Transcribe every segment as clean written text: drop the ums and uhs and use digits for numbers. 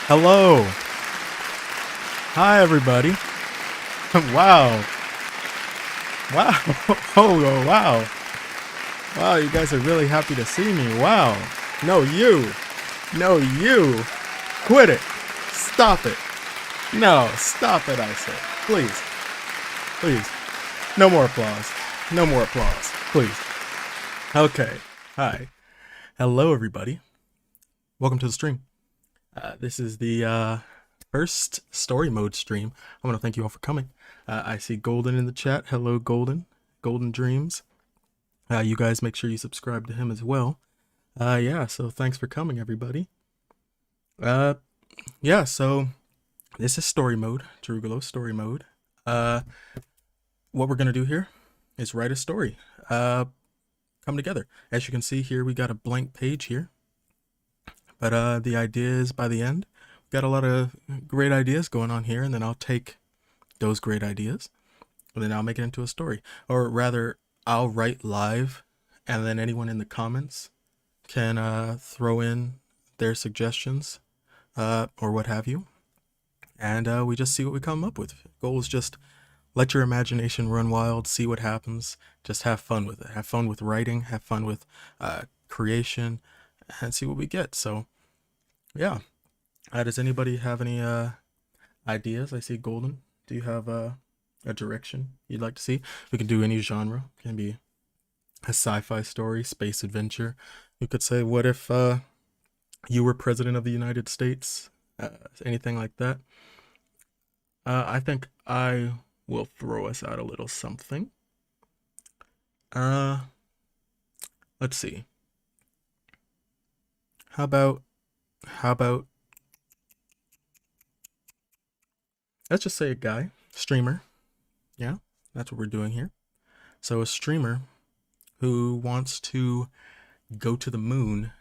Hello. Hi, everybody. Wow. Wow. Oh, wow. Wow, you guys are really happy to see me. Wow. No, you. No, you. Quit it. Stop it. No, stop it, I say. Please. Please. No more applause. No more applause. Please. Okay. Hi. Hello, everybody. Welcome to the stream. This is the first story mode stream. I want to thank you all for coming. I see Golden in the chat. Hello, Golden. Golden Dreams. You guys make sure you subscribe to him as well. Yeah, so thanks for coming, everybody. Yeah, so this is story mode, Jeroogalo story mode. What we're going to do here is write a story. Come together. As you can see here, we got a blank page here. But the idea is by the end, we've got a lot of great ideas going on here, and then I'll take those great ideas, and then I'll make it into a story. Or rather, I'll write live, and then anyone in the comments can throw in their suggestions or what have you. And we just see what we come up with. Goal is just let your imagination run wild, see what happens, just have fun with it. Have fun with writing, have fun with creation, and see what we get. So, yeah. Does anybody have any ideas? I see Golden. Do you have a direction you'd like to see? We can do any genre. It can be a sci-fi story, space adventure. You could say, what if you were president of the United States? Anything like that. I think I will throw us out a little something. Let's see. How about let's just say a guy, streamer. Yeah, that's what we're doing here. So a streamer who wants to go to the moon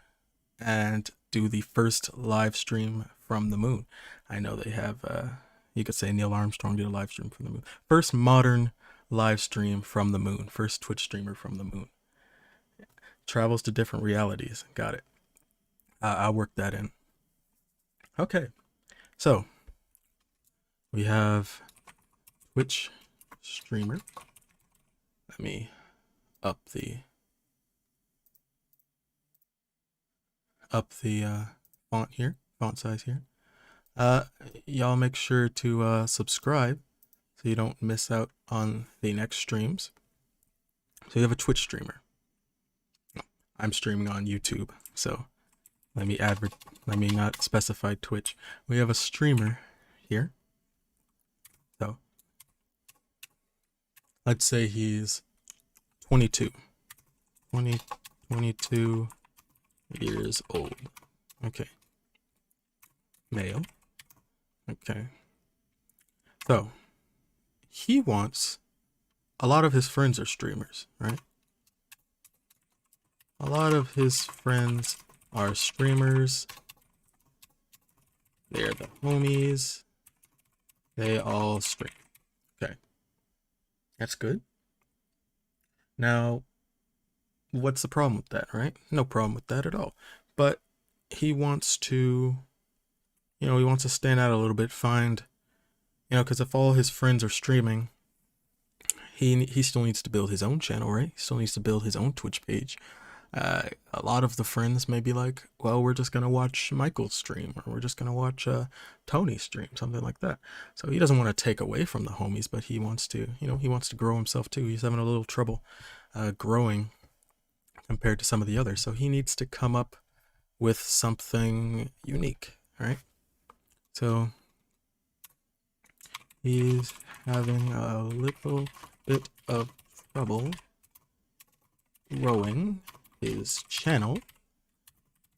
and do the first live stream from the moon. I know they have, you could say Neil Armstrong did a live stream from the moon. First modern live stream from the moon. First Twitch streamer from the moon. Travels to different realities. Got it. I'll work that in. Okay. So we have Twitch streamer. Let me up the font here, font size here. Y'all make sure to subscribe so you don't miss out on the next streams. So you have a Twitch streamer. I'm streaming on YouTube, so let me not specify Twitch. We have a streamer here. So let's say he's 22 years old. Okay. Male. Okay. So he wants, a lot of his friends are streamers, right? A lot of his friends are streamers. They're the homies. They all stream. Okay. That's good. Now, what's the problem with that, right? No problem with that at all. But he wants to, he wants to stand out a little bit, find, because if all his friends are streaming, he still needs to build his own channel, right? He still needs to build his own Twitch page. A lot of the friends may be like, well, we're just going to watch Michael's stream, or we're just going to watch Tony's stream, something like that. So he doesn't want to take away from the homies, but he wants to, he wants to grow himself too. He's having a little trouble growing compared to some of the others. So he needs to come up with something unique, right? So he's having a little bit of trouble growing his channel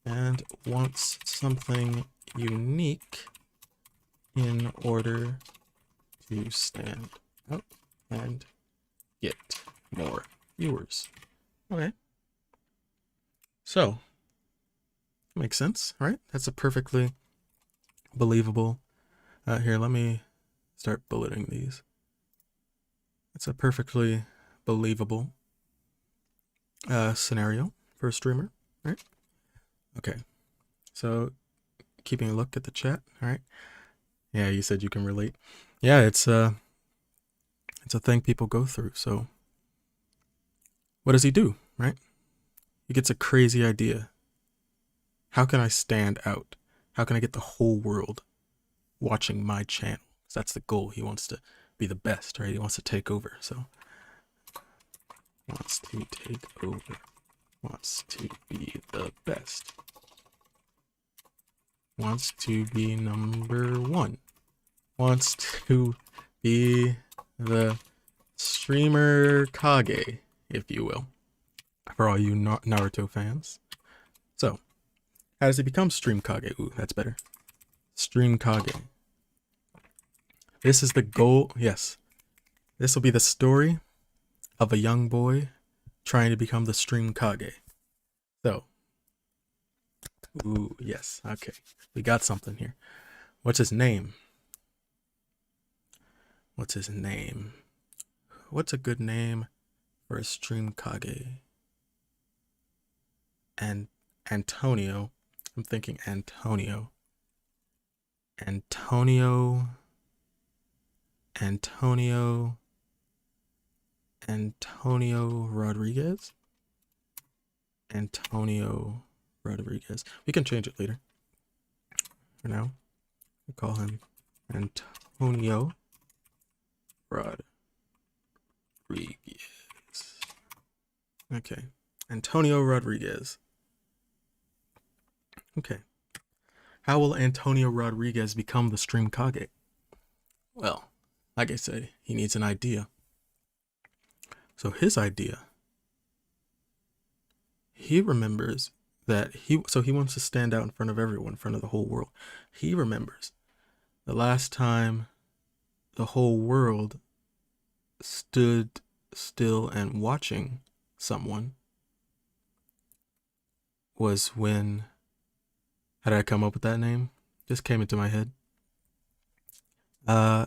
and wants something unique in order to stand out and get more viewers. Okay. So, makes sense, right? That's a perfectly believable, here, let me start bulleting these. It's a perfectly believable scenario for a streamer, right? Okay, so keeping a look at the chat. All right. Yeah, you said you can relate. Yeah, it's a thing people go through. So what does he do, right? He gets a crazy idea. How can I stand out? How can I get the whole world watching my channel? 'Cause that's the goal. He wants to be the best, right? He wants to take over. So wants to take over. Wants to be the best. Wants to be number one. Wants to be the streamer Kage, if you will, for all you Naruto fans. So, how does he become Stream Kage? Ooh, that's better. Stream Kage. This is the goal. Yes. This will be the story of a young boy trying to become the Stream Kage. So, ooh, yes. Okay. We got something here. What's his name? What's his name? What's a good name for a Stream Kage? And Antonio. I'm thinking Antonio. Antonio Rodriguez. Antonio Rodriguez. We can change it later. For now, we call him Antonio Rodriguez. Okay, Antonio Rodriguez. Okay. How will Antonio Rodriguez become the Stream Kage? Well, like I said, he needs an idea. So his idea, he remembers that he wants to stand out in front of everyone, in front of the whole world. He remembers the last time the whole world stood still and watching someone was when, how did I come up with that name? Just came into my head. When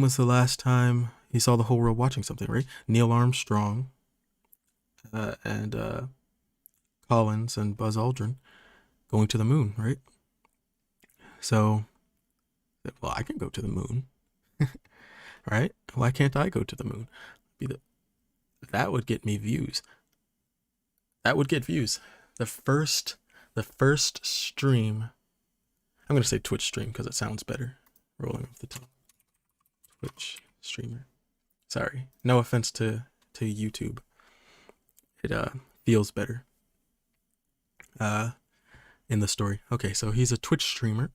was the last time he saw the whole world watching something, right? Neil Armstrong and Collins and Buzz Aldrin going to the moon, right? So, well, I can go to the moon, right? Why can't I go to the moon? That would get me views. That would get views. The first stream, I'm going to say Twitch stream because it sounds better. Rolling off the tongue. Twitch streamer. Sorry. No offense to YouTube. It feels better in the story. Okay, so he's a Twitch streamer.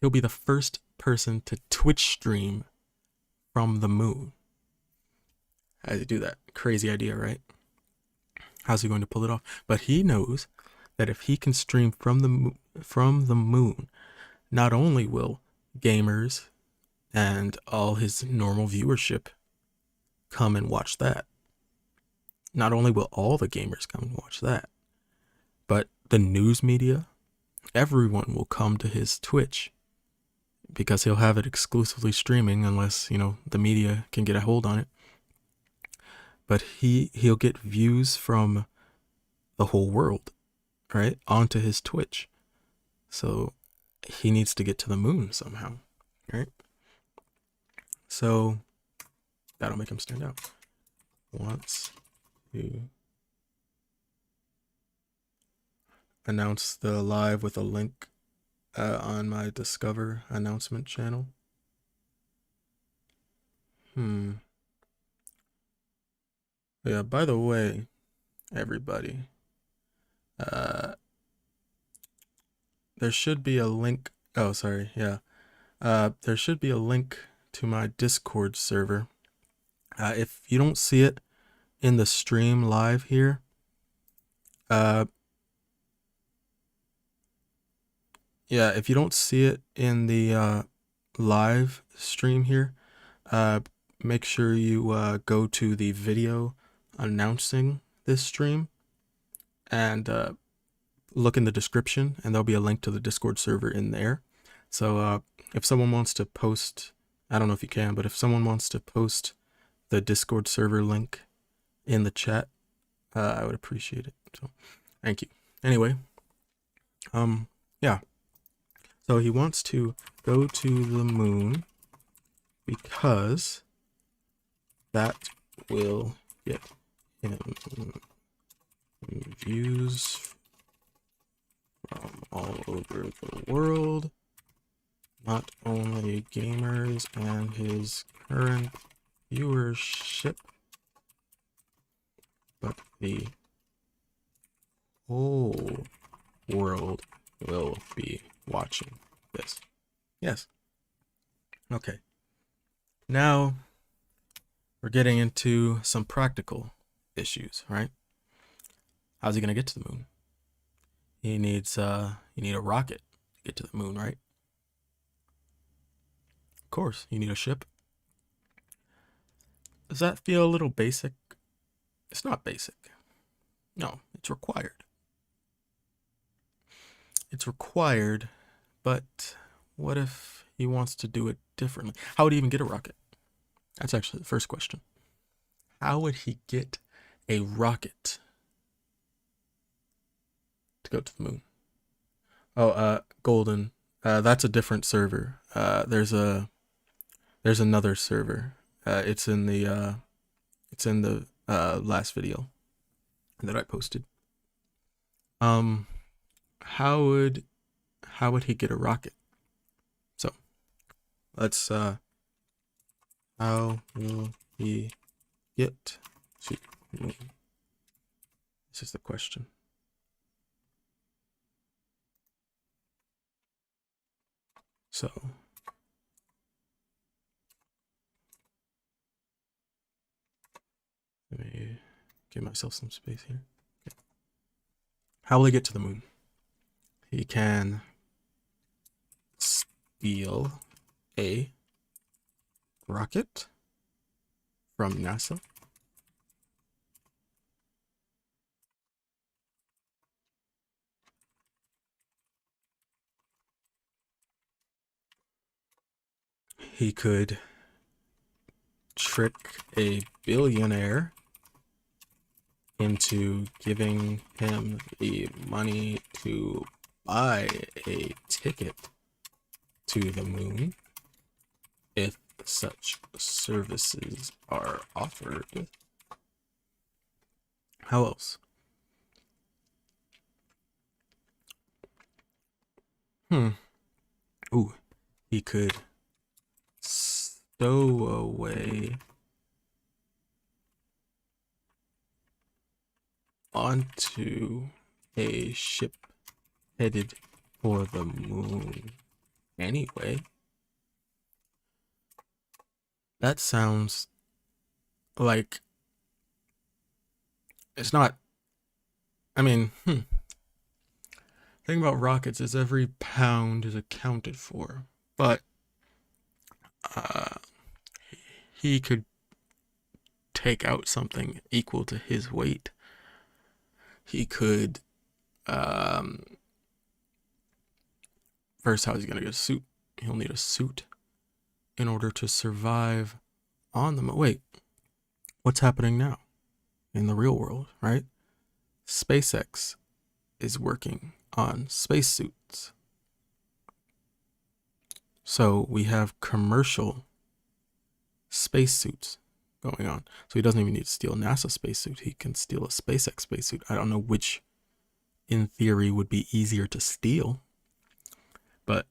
He'll be the first person to Twitch stream from the moon. How does he do that? Crazy idea, right? How's he going to pull it off? But he knows that if he can stream from the moon, not only will gamers and all his normal viewership come and watch that, not only will all the gamers come and watch that, but the news media, everyone will come to his Twitch because he'll have it exclusively streaming unless, the media can get a hold on it. But he'll get views from the whole world, right, onto his Twitch. So he needs to get to the moon somehow, right? So that'll make him stand out. Wants to announce the live with a link on my Discover announcement channel. Yeah, by the way, everybody, there should be a link. Oh, sorry. Yeah. There should be a link to my Discord server. If you don't see it in the stream live here, yeah, if you don't see it in the live stream here, make sure you go to the video announcing this stream and look in the description, and there'll be a link to the Discord server in there. So if someone wants to post, I don't know if you can, but if someone wants to post the Discord server link in the chat, I would appreciate it. So thank you. Anyway, Yeah. So he wants to go to the moon because that will get him views from all over the world, not only gamers and his current viewership, but the whole world will be watching this. Yes. Okay. Now we're getting into some practical issues, right? How's he gonna get to the moon? He needs you need a rocket to get to the moon, right? Of course, you need a ship. Does that feel a little basic? It's not basic. No, it's required. It's required, but what if he wants to do it differently? How would he even get a rocket? That's actually the first question. How would he get a rocket to go to the moon? Oh, Golden. That's a different server. There's another server. It's in the last video that I posted. Um, how would he get a rocket? So let's how will he get to the moon? This is the question. So let me give myself some space here. Okay. How will he get to the moon? He can steal a rocket from NASA. He could trick a billionaire into giving him the money to buy a ticket to the moon if such services are offered. How else? Ooh, he could stow away onto a ship headed for the moon anyway. That sounds like it's not. I mean, thing about rockets is every pound is accounted for, but uh, he could take out something equal to his weight. He could first, how is he gonna get a suit? He'll need a suit in order to survive on the moon. Wait, what's happening now in the real world, right? SpaceX is working on spacesuits. So we have commercial spacesuits going on. So he doesn't even need to steal a NASA spacesuit. He can steal a SpaceX spacesuit. I don't know which, in theory, would be easier to steal. But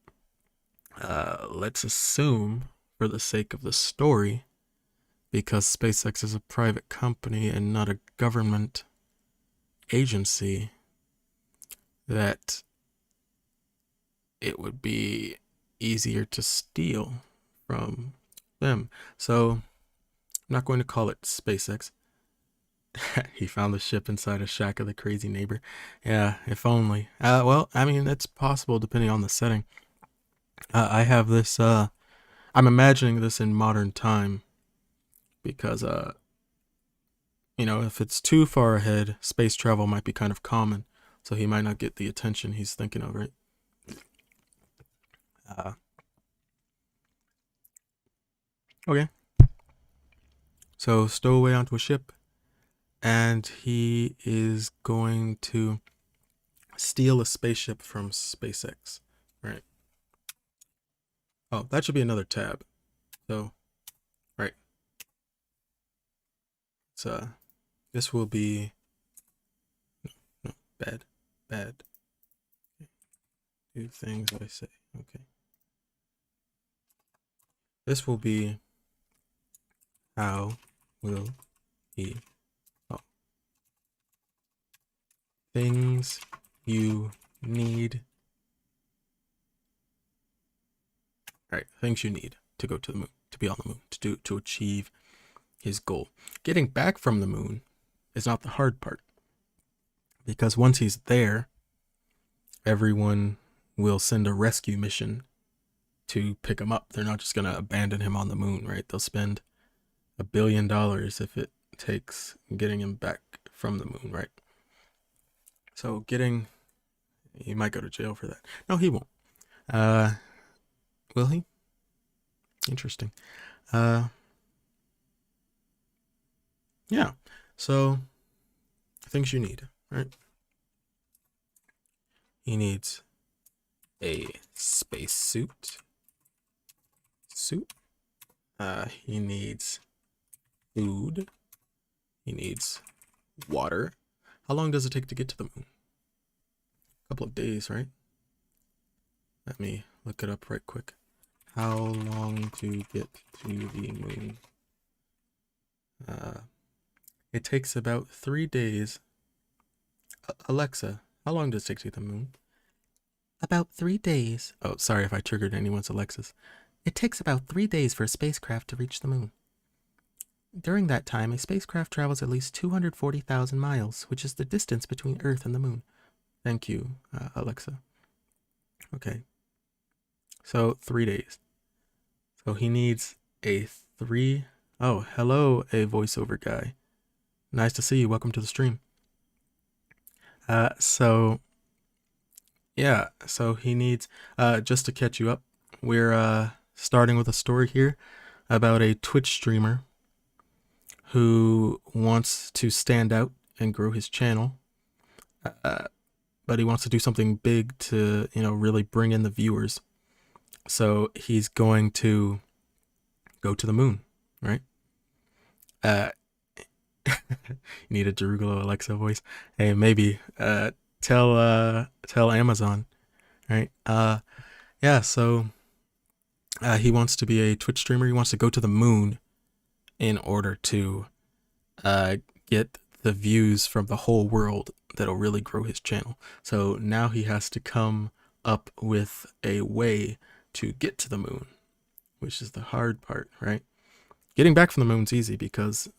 let's assume, for the sake of the story, because SpaceX is a private company and not a government agency, that it would be easier to steal from them. So I'm not going to call it SpaceX. He found the ship inside a shack of the crazy neighbor. Yeah, if only. Well, I mean, it's possible depending on the setting. I have this, I'm imagining this in modern time because, if it's too far ahead, space travel might be kind of common. So he might not get the attention he's thinking of, right? Okay. So stow away onto a ship, and he is going to steal a spaceship from SpaceX, right? Oh, that should be another tab. So, right. So, this will be, no, bad, bad. Do things I say, okay. This will be, how will he, oh, things you need. All right, things you need to go to the moon, to be on the moon, to achieve his goal. Getting back from the moon is not the hard part, because once he's there, everyone will send a rescue mission to pick him up. They're not just going to abandon him on the moon, right? They'll spend $1 billion if it takes getting him back from the moon, right? So he might go to jail for that. No, he won't. Will he? Interesting. Yeah. So things you need, right? He needs a space suit. He needs food. He needs water. How long does it take to get to the moon? A couple of days, right? Let me look it up right quick. How long to get to the moon? It takes about 3 days. Alexa, how long does it take to get to the moon? About 3 days. Oh, sorry if I triggered anyone's Alexas. It takes about 3 days for a spacecraft to reach the moon. During that time, a spacecraft travels at least 240,000 miles, which is the distance between Earth and the moon. Thank you, Alexa. Okay. So 3 days. So he needs a 3. Oh, hello, a voiceover guy. Nice to see you. Welcome to the stream. So he needs, just to catch you up, we're starting with a story here about a Twitch streamer who wants to stand out and grow his channel, but he wants to do something big to, really bring in the viewers. So he's going to go to the moon, right? You need a Jeroogalo Alexa voice. Hey, maybe tell Amazon, right? Yeah. So he wants to be a Twitch streamer. He wants to go to the moon in order to get the views from the whole world that'll really grow his channel. So now he has to come up with a way to get to the moon, which is the hard part, right? Getting back from the moon's easy because,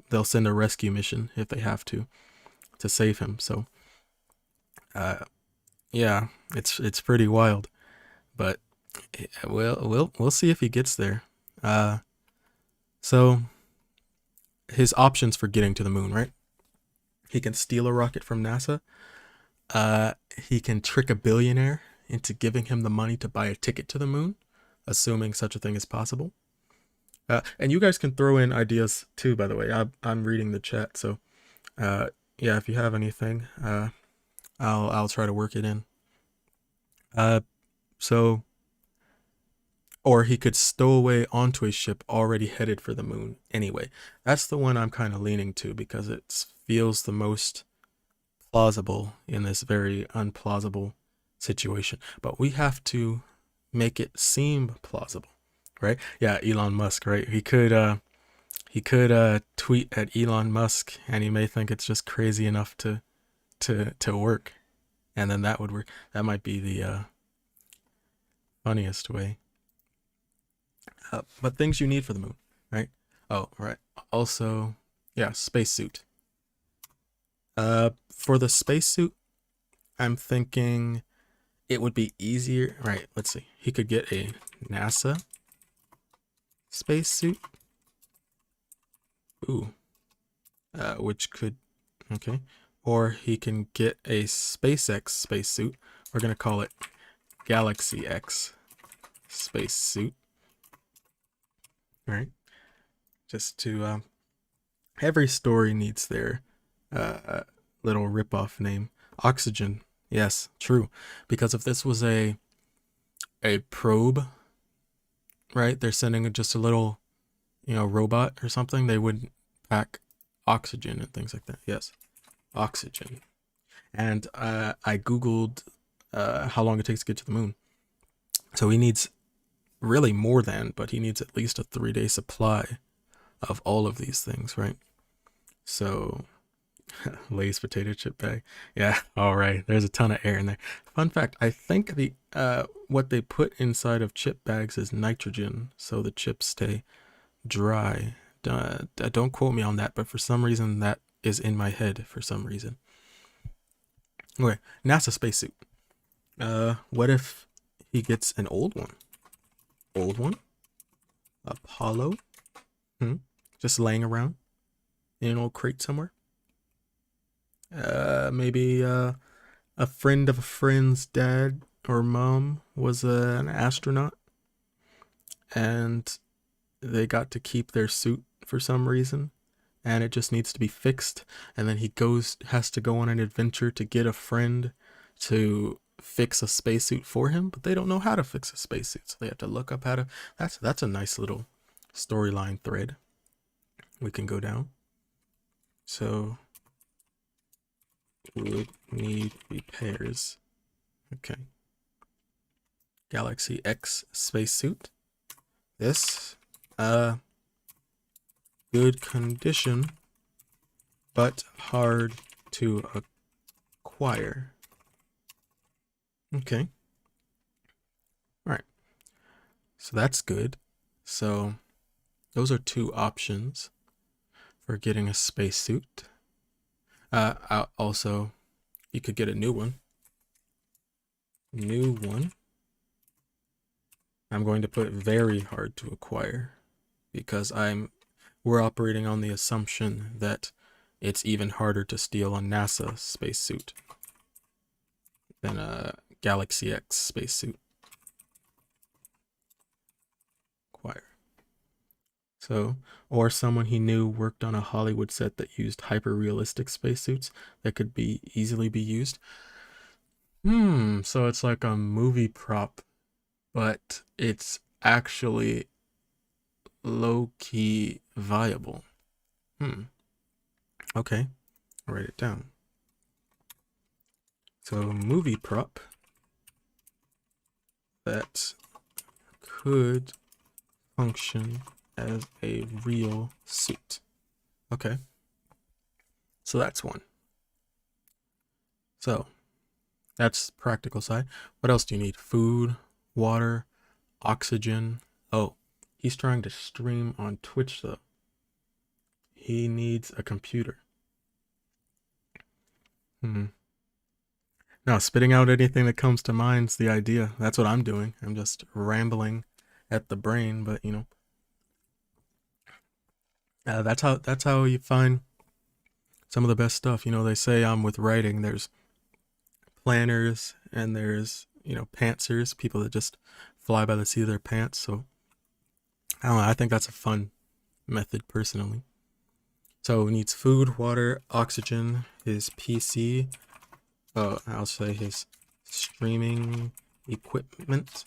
they'll send a rescue mission if they have to save him. So, yeah, it's pretty wild, but we'll see if he gets there. So his options for getting to the moon, right? He can steal a rocket from NASA. He can trick a billionaire into giving him the money to buy a ticket to the moon, assuming such a thing is possible. And you guys can throw in ideas too, by the way. I'm reading the chat, so yeah, if you have anything, I'll try to work it in. So, or he could stow away onto a ship already headed for the moon. Anyway, that's the one I'm kind of leaning to because it feels the most plausible in this very unplausible situation. But we have to make it seem plausible, right? Yeah, Elon Musk, right? He could tweet at Elon Musk, and he may think it's just crazy enough to work, and then that would work. That might be the funniest way. But things you need for the moon, right? Oh, right. Also, yeah, spacesuit. For the spacesuit, I'm thinking it would be easier. Right, let's see. He could get a NASA spacesuit. Ooh. Which could, okay. Or he can get a SpaceX spacesuit. We're going to call it Galaxy X spacesuit. Right? Just to, every story needs their little ripoff name. Oxygen Yes, true. Because if this was a probe, right? They're sending just a little, robot or something. They would pack oxygen and things like that. Yes, oxygen. And I googled how long it takes to get to the moon. So he needs really more than, but he needs at least a 3-day supply of all of these things, right? So Lay's potato chip bag. Yeah, all right. There's a ton of air in there. Fun fact, I think the what they put inside of chip bags is nitrogen, so the chips stay dry. Don't quote me on that, but for some reason that is in my head for some reason. Okay, NASA spacesuit. What if he gets an old one? Old one? Apollo? Hmm? Just laying around in an old crate somewhere? Maybe a friend of a friend's dad or mom was an astronaut and they got to keep their suit for some reason and it just needs to be fixed, and then he has to go on an adventure to get a friend to fix a spacesuit for him, but they don't know how to fix a spacesuit, so they have to look up how to. That's a nice little storyline thread we can go down. So would need repairs. Okay. Galaxy X spacesuit. This good condition but hard to acquire. Okay. All right. So that's good. So those are two options for getting a spacesuit. Also, you could get a new one. New one. I'm going to put very hard to acquire because we're operating on the assumption that it's even harder to steal a NASA spacesuit than a Galaxy X spacesuit. Acquire. So, or someone he knew worked on a Hollywood set that used hyper-realistic spacesuits that could easily be used. So it's like a movie prop, but it's actually low-key viable. Okay, I'll write it down. So movie prop that could function as a real suit. Okay, so that's one. So that's practical side. What else do you need? Food, water, oxygen. Oh, he's trying to stream on Twitch though. He needs a computer. No, spitting out anything that comes to mind's the idea. That's what I'm doing. I'm just rambling at the brain, but that's how you find some of the best stuff. They say with writing, there's planners and there's pantsers, people that just fly by the seat of their pants. So I don't know. I think that's a fun method personally. So he needs food, water, oxygen, his PC. I'll say his streaming equipment.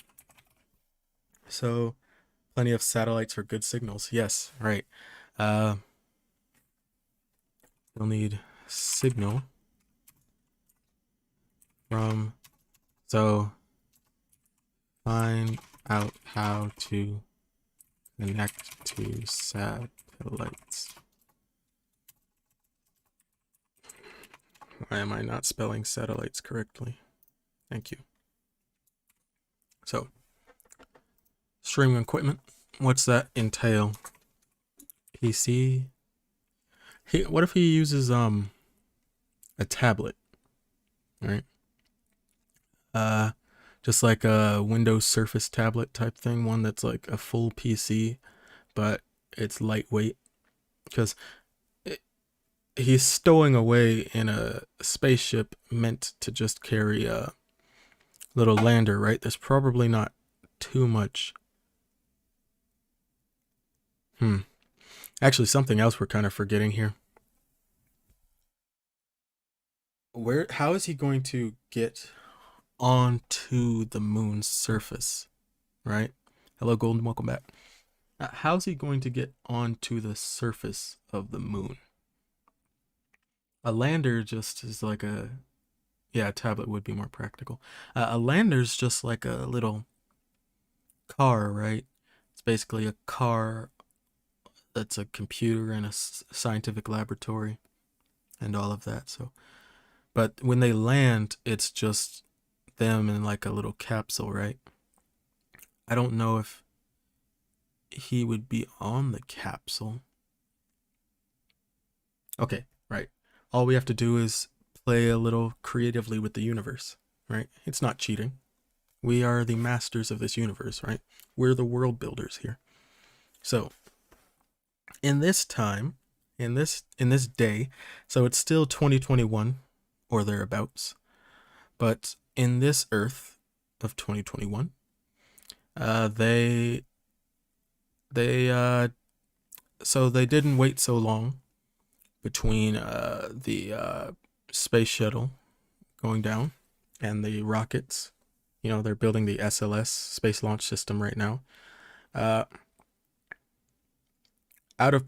So plenty of satellites for good signals. Yes, right. You'll need signal from. So find out how to connect to satellites. Why am I not spelling satellites correctly? Thank you. So, streaming equipment. What's that entail? PC. What if he uses a tablet, right? Just like a Windows Surface tablet type thing, one that's like a full PC, but it's lightweight. Because he's stowing away in a spaceship meant to just carry a little lander, right? There's probably not too much. Actually, something else we're kind of forgetting here. how is he going to get onto the moon's surface, right? Hello, Golden, welcome back. How's he going to get onto the surface of the moon? A lander just is like a, yeah, a tablet would be more practical. A lander's just like a little car, right? It's basically a car that's a computer in a scientific laboratory and all of that. So, but when they land, it's just them in like a little capsule, right? I don't know if he would be on the capsule. Okay, right. All we have to do is play a little creatively with the universe, right? It's not cheating. We are the masters of this universe, right? We're the world builders here. So, in this time, in this day, so it's still 2021 or thereabouts, but in this Earth of 2021, they they so they didn't wait so long between the space shuttle going down and the rockets. You know, they're building the SLS space launch system right now. Uh, out of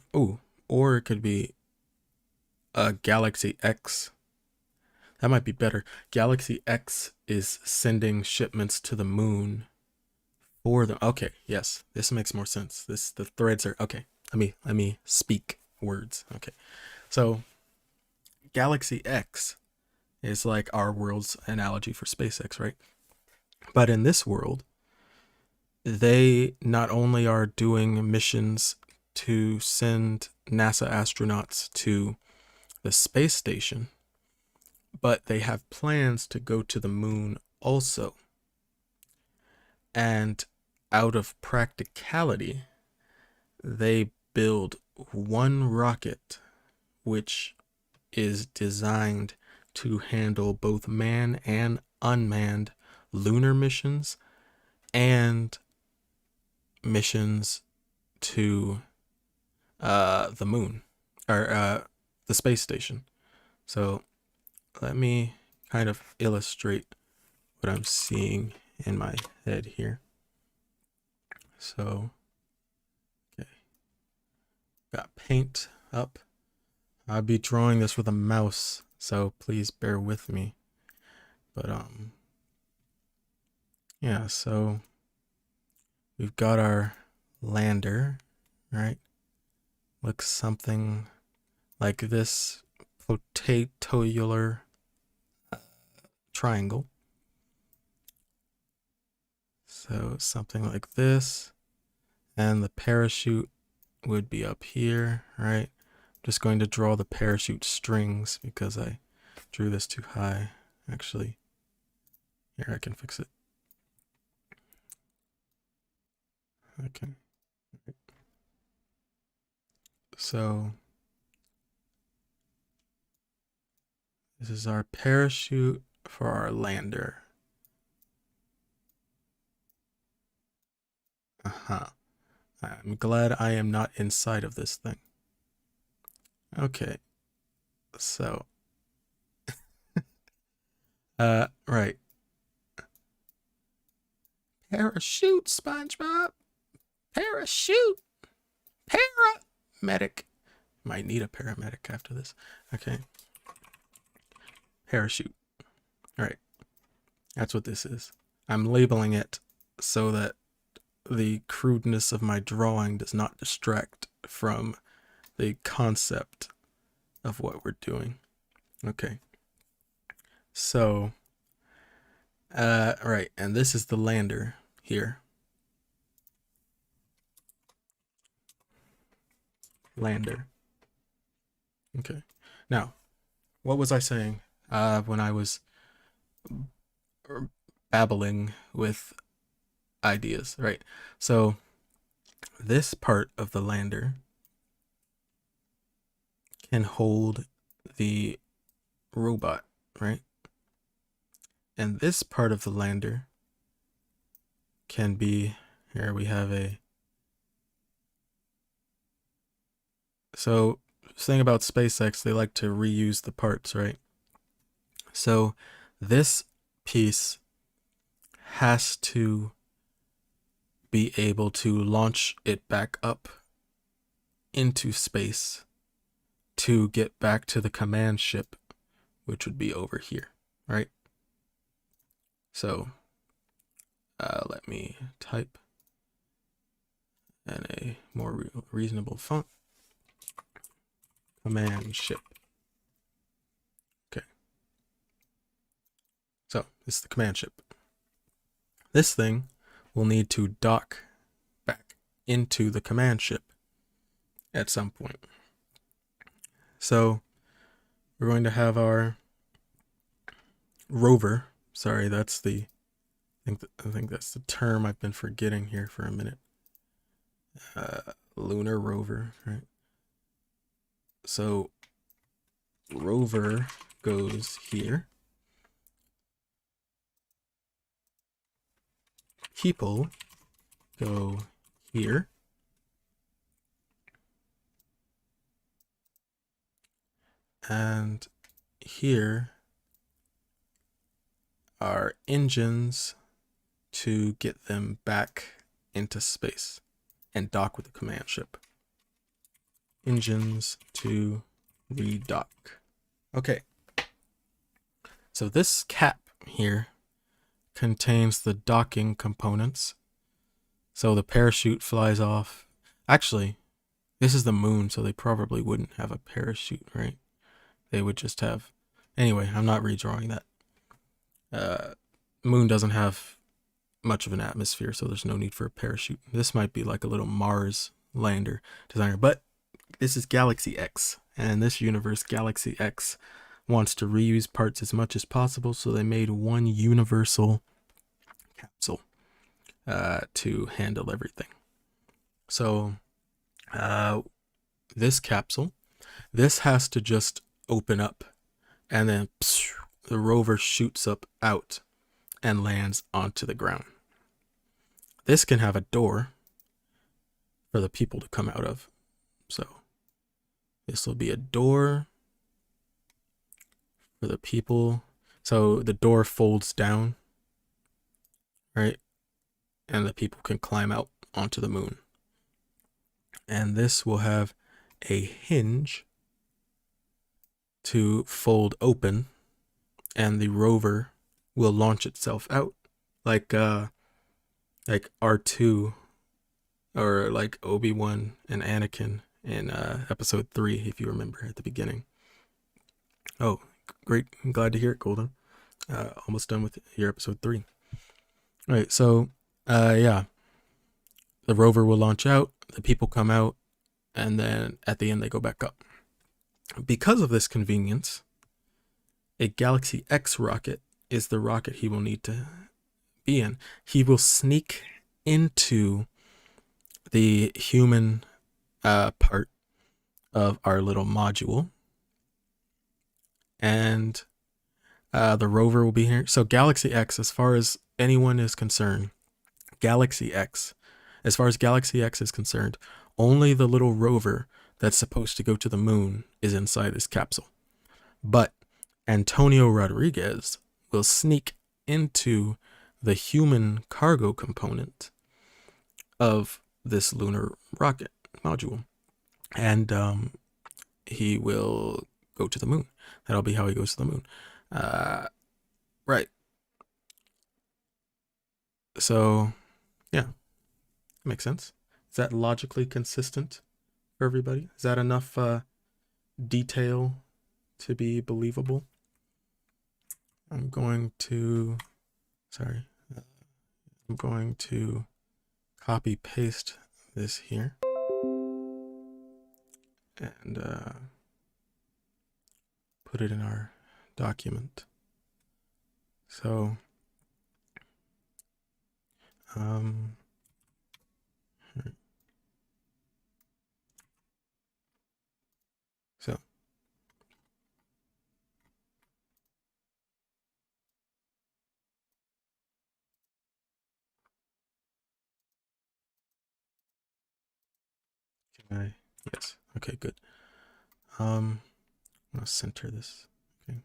or it could be a Galaxy X. That might be better. Galaxy X is sending shipments to the moon for them. Okay, yes, this makes more sense. The threads are okay. Let me speak words. Okay, so Galaxy X is like our world's analogy for SpaceX, right? But in this world, they not only are doing missions to send NASA astronauts to the space station, but they have plans to go to the moon also. And out of practicality, they build one rocket which is designed to handle both manned and unmanned lunar missions and missions to the moon or the space station. So let me kind of illustrate what I'm seeing in my head here. So, okay, got paint up. I'll be drawing this with a mouse, so please bear with me. But yeah, so we've got our lander, right? Looks something like this potatolar triangle. So something like this, and the parachute would be up here, right? Just going to draw the parachute strings because I drew this too high. Actually, here I can fix it. Okay. So this is our parachute for our lander. Uh-huh. I'm glad I am not inside of this thing. Okay. So, right. Parachute, SpongeBob. Parachute. Paramedic. Might need a paramedic after this. Okay. Parachute. All right. That's what this is. I'm labeling it so that the crudeness of my drawing does not distract from the concept of what we're doing. Okay. So, right, and this is the lander here. Lander. Okay. Now, what was I saying when I was babbling with ideas, right? So, this part of the lander can hold the robot, right? And this part of the lander can be, here we have a, so thing about SpaceX, they like to reuse the parts, right? So this piece has to be able to launch it back up into space to get back to the command ship, which would be over here, right? So let me type in a more reasonable font. Command ship. Okay. So this is the command ship. This thing will need to dock back into the command ship at some point. So we're going to have our rover. Sorry, that's the I think that's the term I've been forgetting here for a minute. Lunar rover, right? So rover goes here. People go here. And here are engines to get them back into space and dock with the command ship. Engines to redock. Okay. So this cap here contains the docking components. So the parachute flies off. Actually, this is the moon, so they probably wouldn't have a parachute, right? They would just have... Anyway, I'm not redrawing that. Moon doesn't have much of an atmosphere, so there's no need for a parachute. This might be like a little Mars lander designer, but this is Galaxy X, and in this universe, Galaxy X wants to reuse parts as much as possible, so they made one universal capsule to handle everything. So this capsule, this has to just open up, and then the rover shoots up out and lands onto the ground. This can have a door for the people to come out of. So this will be a door for the people. So the door folds down, right? And the people can climb out onto the moon. And this will have a hinge to fold open, and the rover will launch itself out like R2 or like Obi-Wan and Anakin in episode 3, if you remember at the beginning. Oh, great. I'm glad to hear it, Golden. Almost done with your episode 3. All right, so yeah, the rover will launch out, the people come out, and then at the end they go back up. Because of this convenience, a Galaxy X rocket is the rocket he will need to be in. He will sneak into the human part of our little module, and the rover will be here. So Galaxy X, as far as anyone is concerned, as far as Galaxy X is concerned, only the little rover that's supposed to go to the moon is inside this capsule. But Antonio Rodriguez will sneak into the human cargo component of this lunar rocket module, and he will go to the moon. That'll be how he goes to the moon. Right. So, yeah, makes sense. Is that logically consistent for everybody? Is that enough detail to be believable? I'm going to copy paste this here and put it in our document. So so yes, okay, good. I'm gonna center this. Okay,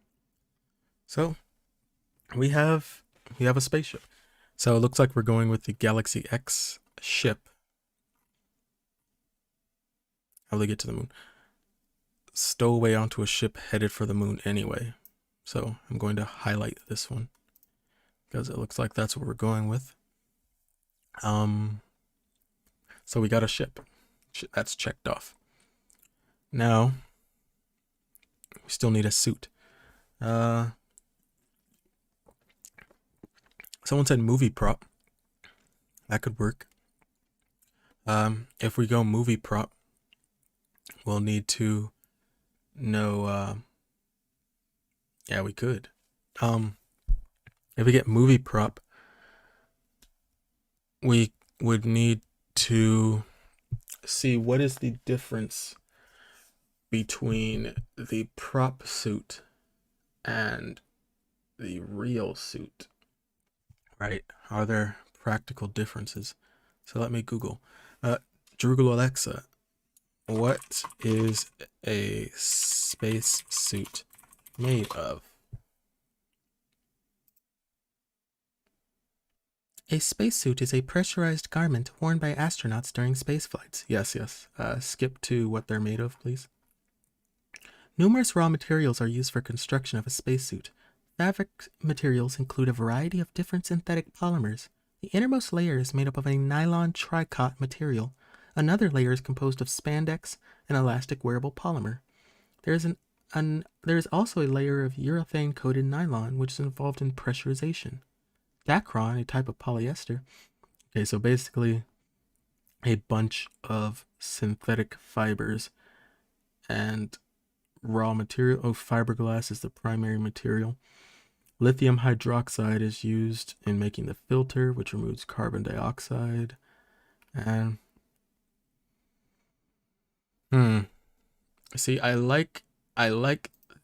So we have a spaceship. So it looks like we're going with the Galaxy X ship. How do they get to the moon? Stow away onto a ship headed for the moon anyway. So I'm going to highlight this one because it looks like that's what we're going with. So we got a ship. That's checked off. Now we still need a suit. Someone said movie prop. That could work. If we go movie prop, we'll need to know. Yeah, we could. If we get movie prop, we would need to see what is the difference between the prop suit and the real suit, right? Are there practical differences? So let me Google. Jeroogalo Alexa, what is a space suit made of? A spacesuit is a pressurized garment worn by astronauts during space flights. Yes. Skip to what they're made of, please. Numerous raw materials are used for construction of a spacesuit. Fabric materials include a variety of different synthetic polymers. The innermost layer is made up of a nylon tricot material. Another layer is composed of spandex, an elastic wearable polymer. There is also a layer of urethane-coated nylon, which is involved in pressurization. Dacron, a type of polyester. Okay, so basically a bunch of synthetic fibers and raw material. Oh, fiberglass is the primary material. Lithium hydroxide is used in making the filter, which removes carbon dioxide. And see, I like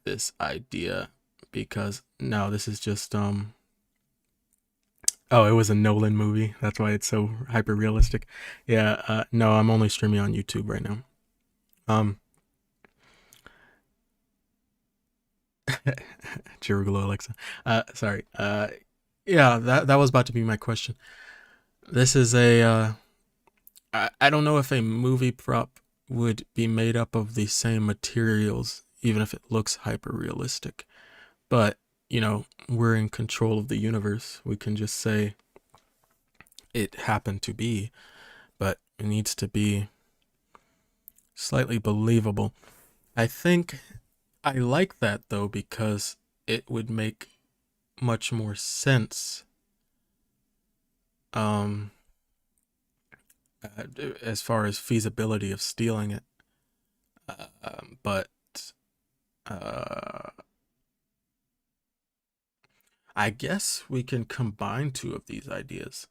this idea because no, this is just oh, it was a Nolan movie. That's why it's so hyper realistic. Yeah, no, I'm only streaming on YouTube right now. Jeroogalo Alexa. Sorry. Yeah, that was about to be my question. This is a I don't know if a movie prop would be made up of the same materials, even if it looks hyper realistic. But, you know, we're in control of the universe. We can just say it happened to be, but it needs to be slightly believable. I think I like that though because it would make much more sense um as far as feasibility of stealing it. But uh I guess we can combine two of these ideas,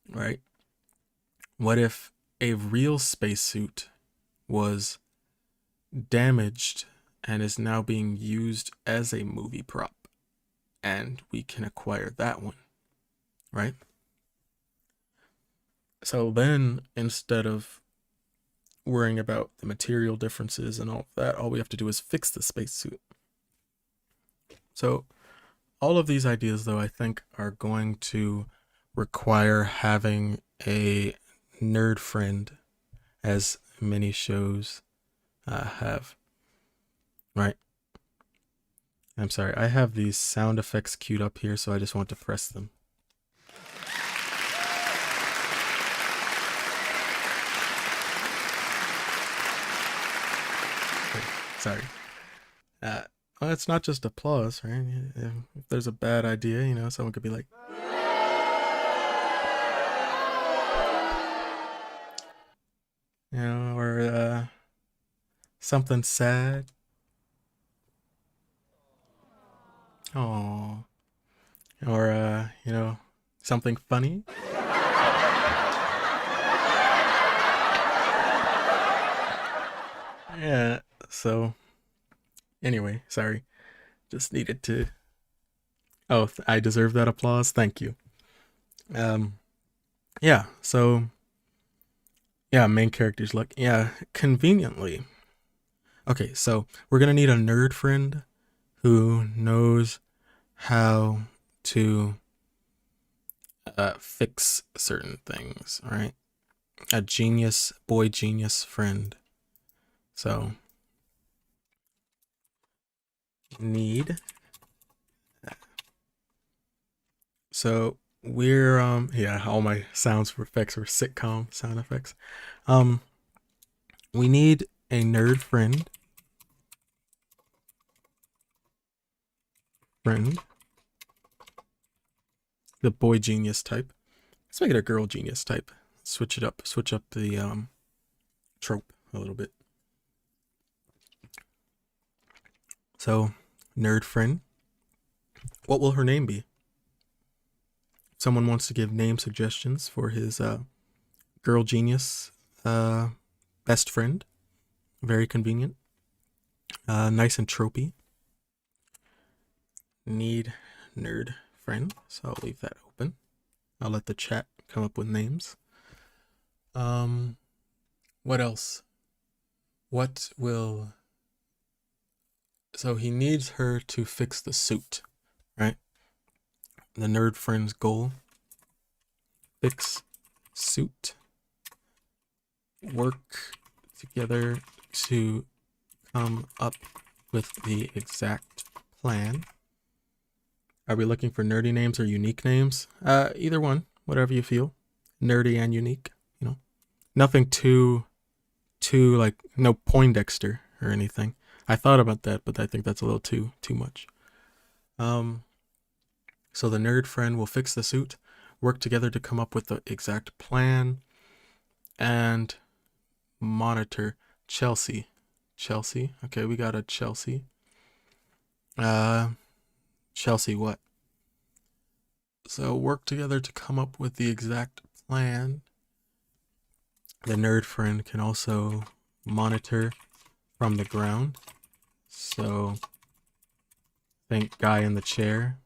right? What if a real spacesuit was damaged and is now being used as a movie prop, and we can acquire that one, right? So then, instead of worrying about the material differences and all of that, all we have to do is fix the spacesuit. So all of these ideas, though, I think are going to require having a nerd friend, as many shows have, right? I'm sorry, I have these sound effects queued up here, so I just want to press them. Okay, sorry. Well, it's not just applause, right? If there's a bad idea, you know, someone could be like, you know, or something sad. Oh, or you know, something funny. Yeah. So, anyway, sorry. Just needed to. Oh, I deserve that applause. Thank you. Um, yeah. So, yeah, main characters look. Yeah, conveniently. Okay, so we're gonna need a nerd friend who knows how to fix certain things, right? A genius, boy genius friend. So, need. So, we're, yeah, all my sounds for effects were sitcom sound effects. Um, we need a nerd friend. The boy genius type. Let's make it a girl genius type. Switch it up. Switch up the trope a little bit. So, nerd friend. What will her name be? Someone wants to give name suggestions for his girl genius best friend. Very convenient. Nice and tropey. Need nerd friend. So I'll leave that open. I'll let the chat come up with names. What else? What will... So he needs her to fix the suit, right? The nerd friend's goal. Fix suit. Work together to come up with the exact plan. Are we looking for nerdy names or unique names? Either one, whatever you feel. Nerdy and unique, you know. Nothing too like no Poindexter or anything. I thought about that, but I think that's a little too much. So the nerd friend will fix the suit, work together to come up with the exact plan, and monitor Chelsea. Chelsea. Okay, we got a Chelsea. Chelsea what? So work together to come up with the exact plan. The nerd friend can also monitor from the ground. So think guy in the chair.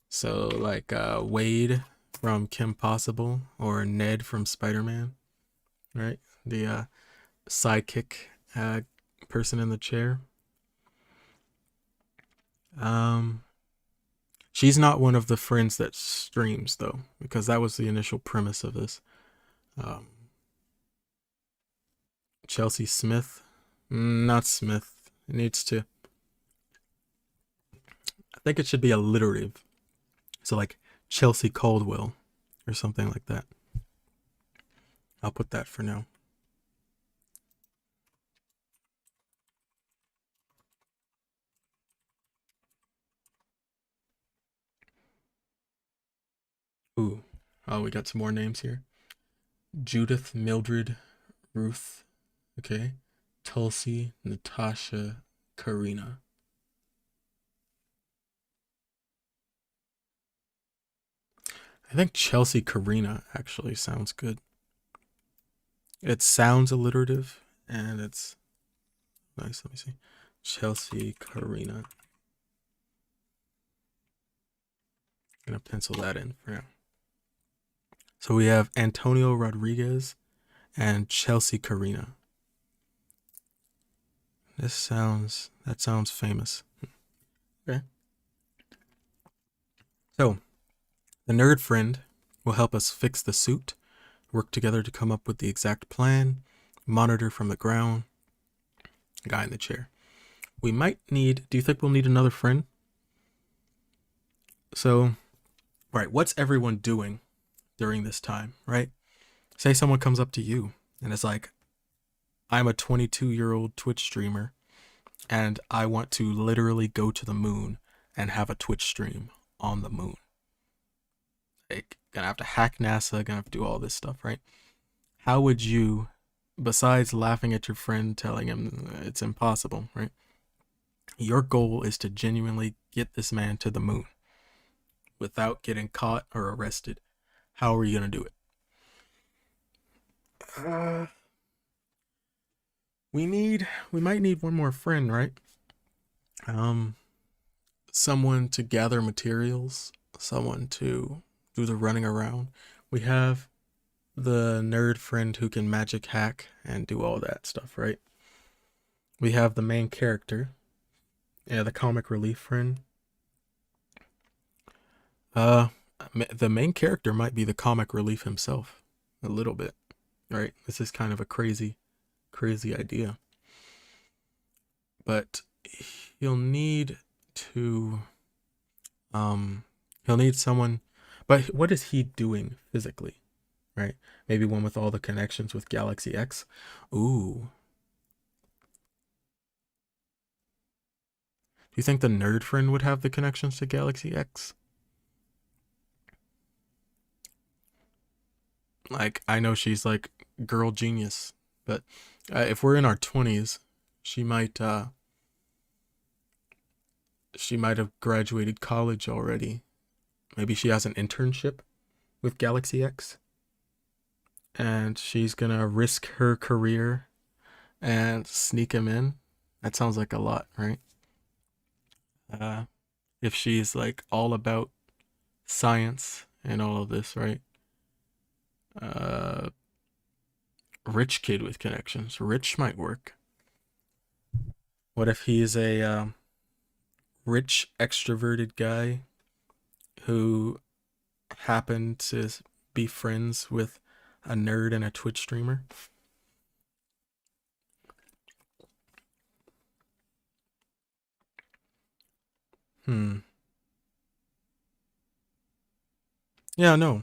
So like Wade from Kim Possible or Ned from Spider-Man, right? The sidekick person in the chair. She's not one of the friends that streams though, because that was the initial premise of this. Chelsea Smith, not Smith. It needs to. I think it should be alliterative. So like Chelsea Caldwell or something like that. I'll put that for now. Ooh. Oh, we got some more names here. Judith, Mildred, Ruth. Okay. Tulsi, Natasha, Karina. I think Chelsea Karina actually sounds good. It sounds alliterative and it's nice. Let me see. Chelsea Karina. I'm gonna pencil that in for now. So we have Antonio Rodriguez and Chelsea Karina. That sounds famous. Okay. So the nerd friend will help us fix the suit, work together to come up with the exact plan, monitor from the ground, guy in the chair. We might need, do you think we'll need another friend? So, right, what's everyone doing during this time, right? Say someone comes up to you and is like, I'm a 22-year-old Twitch streamer and I want to literally go to the moon and have a Twitch stream on the moon. Like, gonna have to hack NASA, gonna have to do all this stuff, right? How would you, besides laughing at your friend, telling him it's impossible, right? Your goal is to genuinely get this man to the moon without getting caught or arrested. How are you gonna do it? We might need one more friend, right? Someone to gather materials, someone to do the running around. We have the nerd friend who can magic hack and do all that stuff, right? We have the main character, yeah, the comic relief friend. Uh, the main character might be the comic relief himself, a little bit, right? This is kind of a crazy idea, but he'll need to, um, he'll need someone. But what is he doing physically, right? Maybe one with all the connections with Galaxy X. Ooh, do you think the nerd friend would have the connections to Galaxy X? Like, I know she's like girl genius, but if we're in our 20s, she might uh she might have graduated college already. Maybe she has an internship with Galaxy X and she's going to risk her career and sneak him in. That sounds like a lot, right? Uh if she's like all about science and all of this, right? Uh Rich kid with connections. Rich might work. What if he's a rich extroverted guy who happened to be friends with a nerd and a Twitch streamer? Hmm. Yeah, no.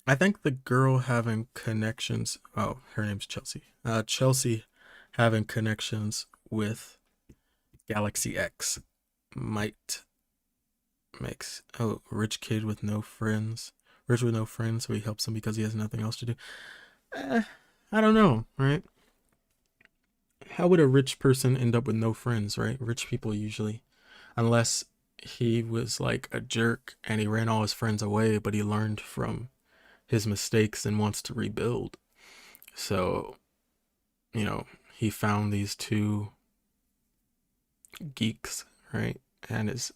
I think the girl having connections. Oh, her name's Chelsea. Chelsea having connections with Galaxy X might makes rich kid with no friends. Rich with no friends, so he helps him because he has nothing else to do. Eh, I don't know, right? How would a rich person end up with no friends, right? Rich people usually, unless he was like a jerk and he ran all his friends away, but he learned from his mistakes and wants to rebuild. So, you know, he found these two geeks, right? And is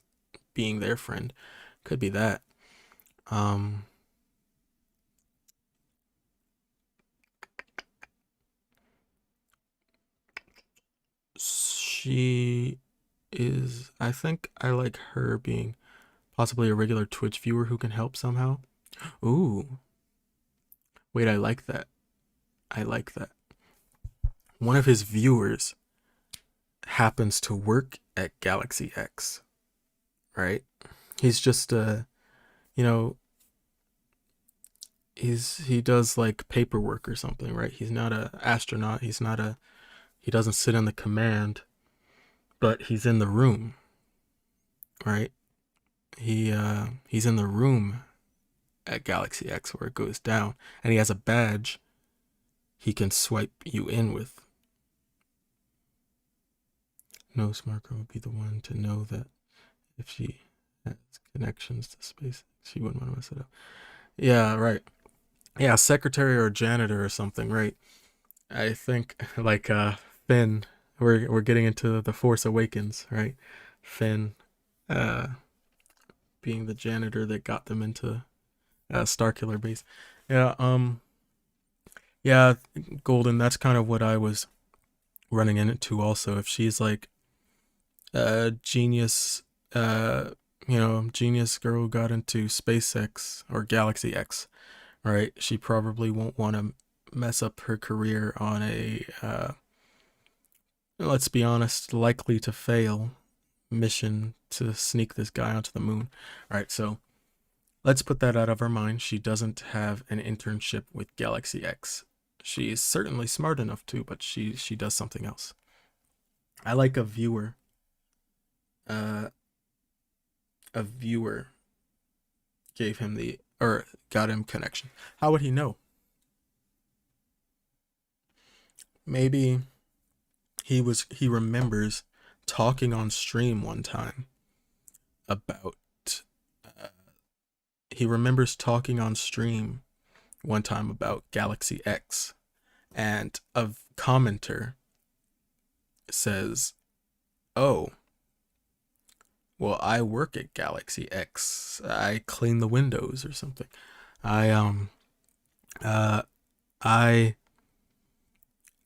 being their friend. Could be that. Um, she is, I think I like her being possibly a regular Twitch viewer who can help somehow. Ooh, wait, I like that. I like that. One of his viewers happens to work at Galaxy X, right? He's just you know, he does like paperwork or something, right? He's not a astronaut. He doesn't sit in the command, but he's in the room, right? He's in the room at Galaxy X where it goes down, and he has a badge he can swipe you in with. No smart girl would be the one to know that if she has connections to space, she wouldn't want to mess it up. Yeah, right. Yeah, secretary or janitor or something, right? I think like Finn. We're getting into the Force Awakens, right? Finn, uh, being the janitor that got them into Starkiller Base. Yeah, yeah, Golden. That's kind of what I was running into. Also, if she's like a genius, uh, genius girl got into SpaceX or Galaxy X, right? She probably won't want to mess up her career on a let's be honest, likely to fail mission to sneak this guy onto the moon. All right, so let's put that out of our mind. She doesn't have an internship with Galaxy X. She is certainly smart enough to, but she does something else. I like uh, a viewer gave him the or got him connection. How would he know? Maybe he remembers talking on stream one time about uh, he remembers talking on stream one time about Galaxy X, and a commenter says, "Oh, well, I work at Galaxy X. I clean the windows or something. I uh I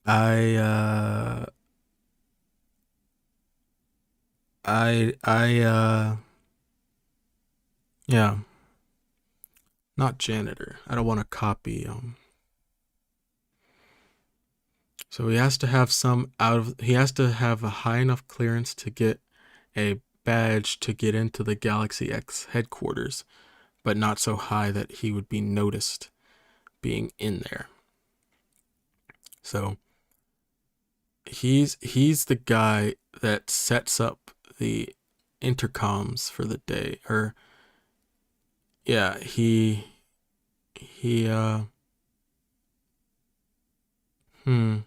I I Yeah, not janitor. I don't want to copy. So he has to have some out of. He has to have a high enough clearance to get a badge to get into the Galaxy X headquarters, but not so high that he would be noticed being in there. So he's the guy that sets up the intercoms for the day. Or yeah, he hmm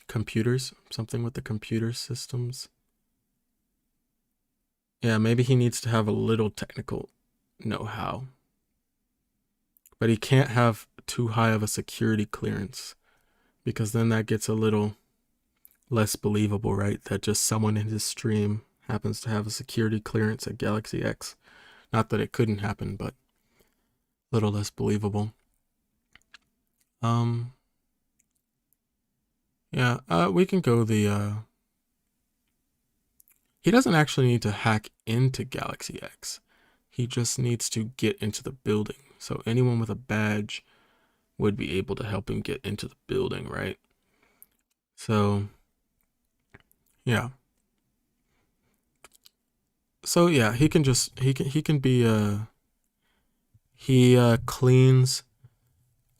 computers, something with the computer systems. Yeah, maybe he needs to have a little technical know-how, but he can't have too high of a security clearance, because then that gets a little less believable, right? That just someone in his stream happens to have a security clearance at Galaxy X. Not that it couldn't happen, but a little less believable. Um, yeah, we can go he doesn't actually need to hack into Galaxy X. He just needs to get into the building. So anyone with a badge would be able to help him get into the building, right? So, yeah. So yeah, he can just he can be he cleans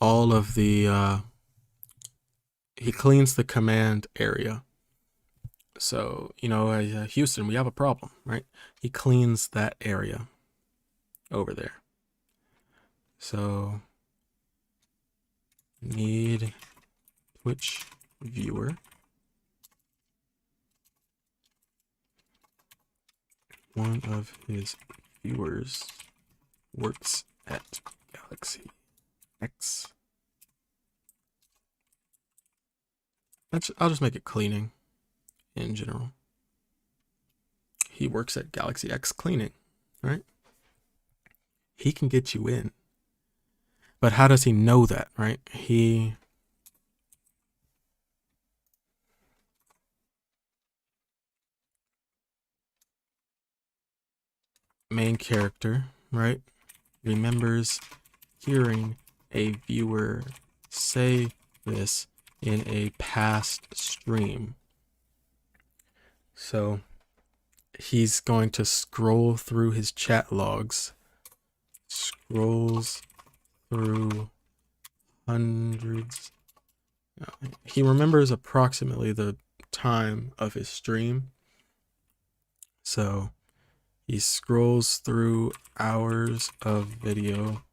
all of the he cleans the command area. So, Houston, we have a problem, right? He cleans that area over there. So, need Twitch viewer. One of his viewers works at Galaxy X. I'll just make it cleaning in general. He works at Galaxy X cleaning, right? He can get you in. But how does he know that, right? Main character, right? Remembers hearing a viewer say this in a past stream. So he's going to scroll through his chat logs, scrolls through hundreds. He remembers approximately the time of his stream. So he scrolls through hours of video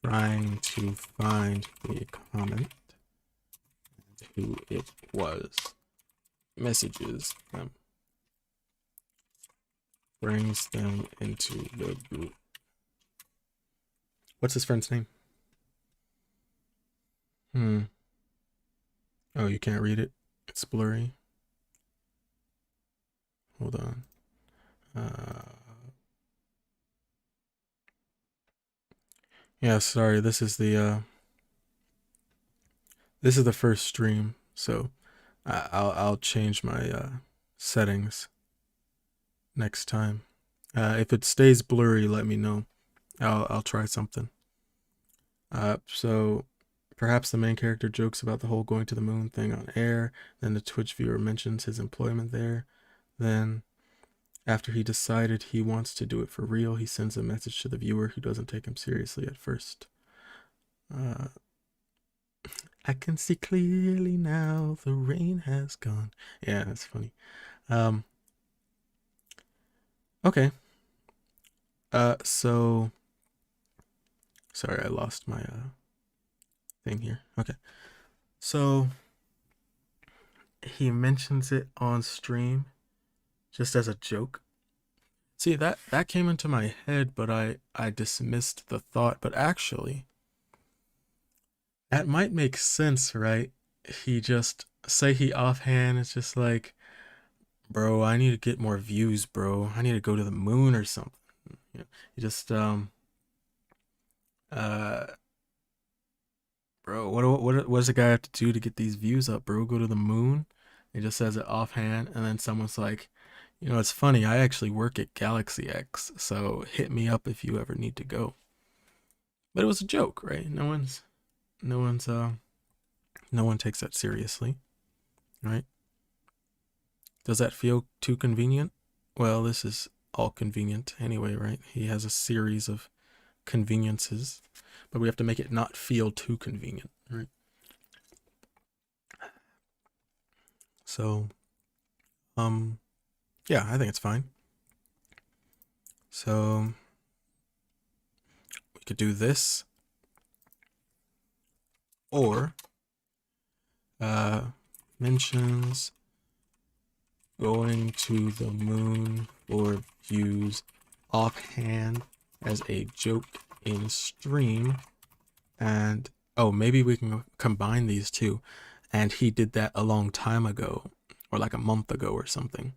trying to find the comment, who it was, messages them, brings them into the group. What's his friend's name? Oh, you can't read it? It's blurry. Hold on. Yeah, sorry. This is the first stream, so I'll change my settings next time. If it stays blurry, let me know. I'll try something. So perhaps the main character jokes about the whole going to the moon thing on air. Then the Twitch viewer mentions his employment there. Then, after he decided he wants to do it for real, he sends a message to the viewer who doesn't take him seriously at first. I can see clearly now, the rain has gone. Yeah, that's funny. Okay. So sorry, I lost my thing here. Okay. So he mentions it on stream just as a joke. See, that came into my head, but I dismissed the thought. But actually, that might make sense, right? He just say he offhand is just like, bro, I need to get more views, bro. I need to go to the moon or something. He just uh bro, what does a guy have to do to get these views up, bro? Go to the moon? He just says it offhand, and then someone's like, You know, it's funny. I actually work at Galaxy X, so hit me up if you ever need to go. But it was a joke, right? No one's, no one takes that seriously, right? Does that feel too convenient? Well, this is all convenient anyway, right? He has a series of conveniences, but we have to make it not feel too convenient, right? So, yeah, I think it's fine. So we could do this, or mentions going to the moon for views offhand as a joke in stream. And oh, maybe we can combine these two. And he did that a long time ago, or like a month ago or something.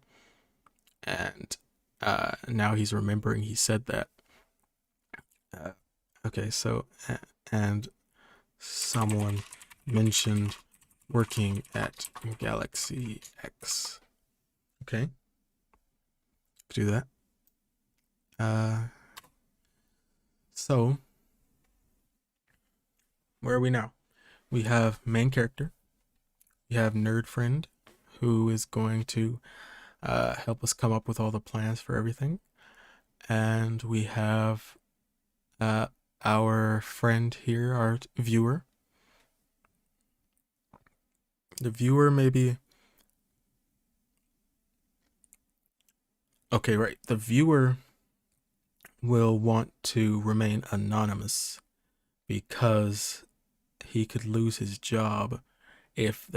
And now he's remembering he said that. Okay, so and someone mentioned working at Galaxy X. Okay, do that. So where are we now? We have main character. We have nerd friend, who is going to help us come up with all the plans for everything, and we have our friend here, our viewer. The viewer maybe. Okay, right. The viewer will want to remain anonymous because he could lose his job if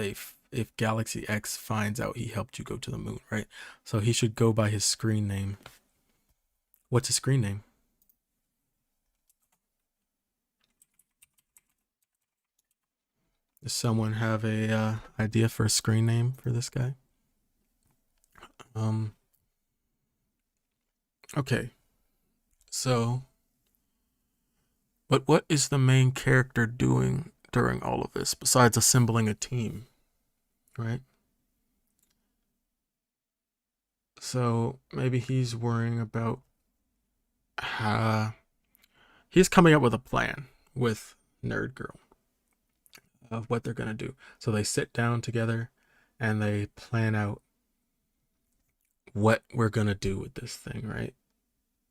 Galaxy X finds out he helped you go to the moon, right? So he should go by his screen name. What's his screen name? Does someone have a idea for a screen name for this guy? Okay. So, but what is the main character doing during all of this besides assembling a team, right? So maybe he's worrying about he's coming up with a plan with Nerd Girl of what they're gonna do. So they sit down together and they plan out what we're gonna do with this thing, right?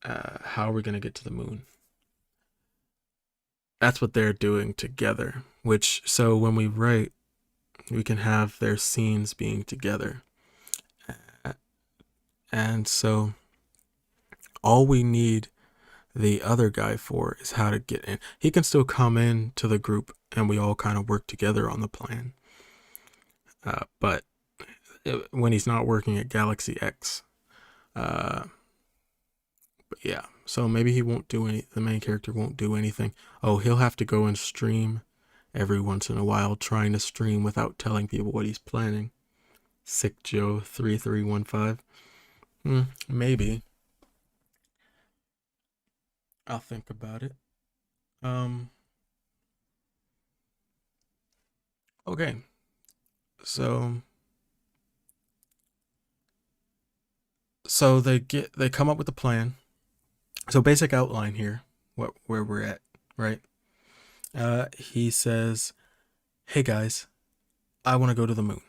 How are we gonna get to the moon? That's what they're doing together. Which so when we write, we can have their scenes being together. And so all we need the other guy for is how to get in. He can still come in to the group and we all kind of work together on the plan. But when he's not working at Galaxy X, but yeah, so maybe he won't do any, the main character won't do anything. Oh, he'll have to go and stream every once in a while, trying to stream without telling people what he's planning. Sick Joe 3315. Maybe. I'll think about it. Okay. So they come up with a plan. So basic outline here, where we're at, right? He says, "Hey guys, I want to go to the moon."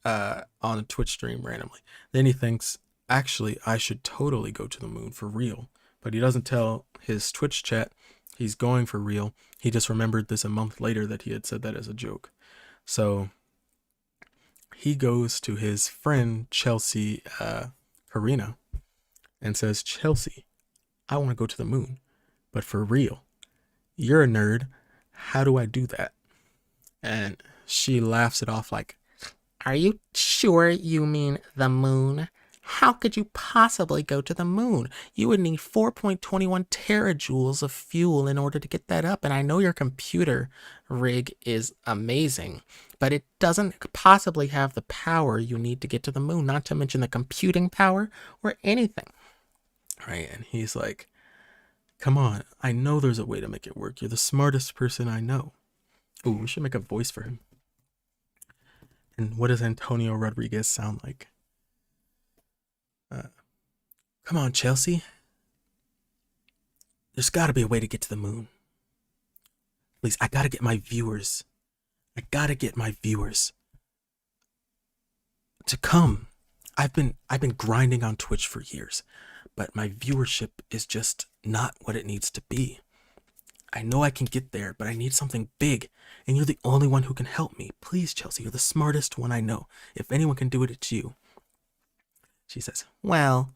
On a Twitch stream randomly. Then he thinks, actually, I should totally go to the moon for real. But he doesn't tell his Twitch chat he's going for real. He just remembered this a month later that he had said that as a joke. So he goes to his friend Chelsea Karina and says, Chelsea, I want to go to the moon, but for real. You're a nerd. How do I do that? And she laughs it off like, are you sure you mean the moon? How could you possibly go to the moon? You would need 4.21 terajoules of fuel in order to get that up. And I know your computer rig is amazing, but it doesn't possibly have the power you need to get to the moon, not to mention the computing power or anything. Right? And he's like, come on, I know there's a way to make it work. You're the smartest person I know. Ooh, we should make a voice for him. And what does Antonio Rodriguez sound like? Come on, Chelsea. There's got to be a way to get to the moon. Please, I got to get my viewers. I got to get my viewers to come. I've been grinding on Twitch for years, but my viewership is just not what it needs to be. I know I can get there, but I need something big, and you're the only one who can help me. Please, Chelsea, you're the smartest one I know. If anyone can do it, it's you. She says, well,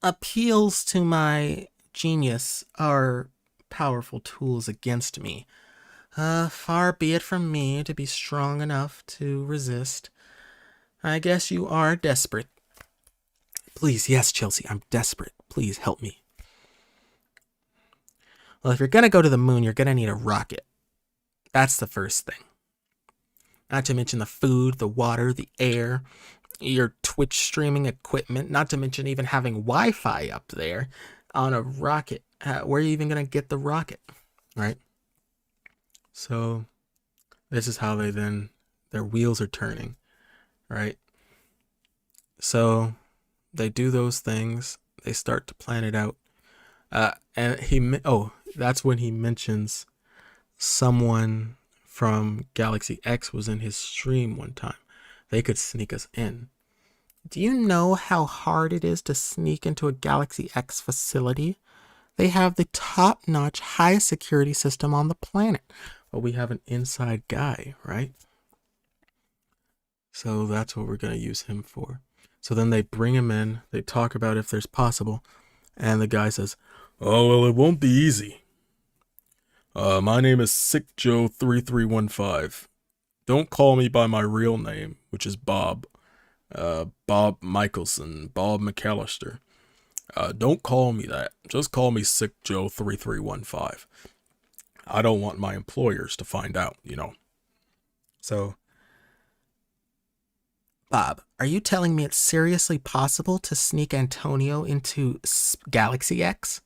appeals to my genius are powerful tools against me. Far be it from me to be strong enough to resist. I guess you are desperate. Please, yes, Chelsea, I'm desperate. Please help me. Well, if you're gonna go to the moon, you're gonna need a rocket. That's the first thing. Not to mention the food, the water, the air, your Twitch streaming equipment, not to mention even having Wi-Fi up there on a rocket. Where are you even gonna get the rocket, right? So this is how their wheels are turning, right? So they do those things. They start to plan it out. That's when he mentions someone from Galaxy X was in his stream one time. They could sneak us in. Do you know how hard it is to sneak into a Galaxy X facility? They have the top-notch, highest security system on the planet. But we have an inside guy, right? So that's what we're going to use him for. So then they bring him in. They talk about if there's possible. And the guy says, oh, well, it won't be easy. My name is Sick Joe 3315. Don't call me by my real name, which is Bob. Bob Michelson, Bob McAllister. Don't call me that. Just call me Sick Joe 3315. I don't want my employers to find out, you know. So, Bob, are you telling me it's seriously possible to sneak Antonio into Galaxy X?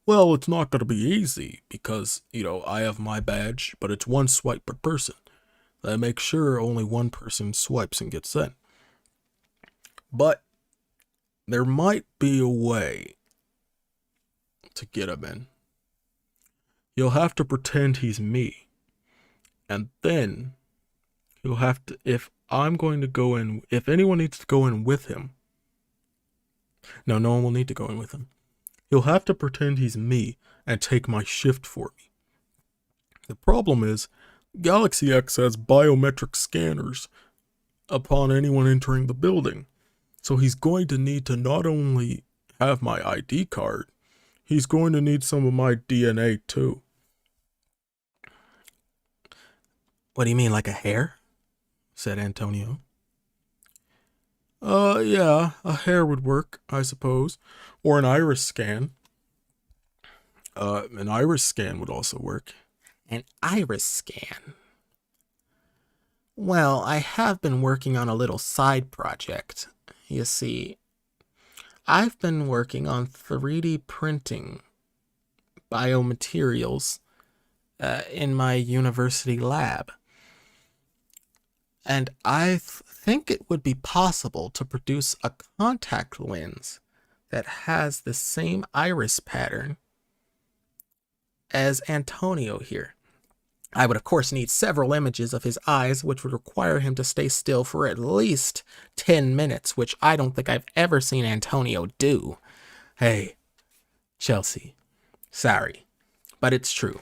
Well, it's not going to be easy because, you know, I have my badge, but it's one swipe per person. They make sure only one person swipes and gets in. But there might be a way to get him in. You'll have to pretend he's me. And then you'll have to, if anyone needs to go in with him. No one will need to go in with him. He'll have to pretend he's me and take my shift for me. The problem is, Galaxy X has biometric scanners upon anyone entering the building. So he's going to need to not only have my ID card, he's going to need some of my DNA too. What do you mean, like a hair? Said Antonio. Yeah, a hair would work, I suppose. Or an iris scan. An iris scan would also work. An iris scan? Well, I have been working on a little side project. You see, I've been working on 3D printing biomaterials in my university lab. And I think it would be possible to produce a contact lens that has the same iris pattern as Antonio here. I would, of course, need several images of his eyes, which would require him to stay still for at least 10 minutes, which I don't think I've ever seen Antonio do. Hey, Chelsea, sorry, but it's true.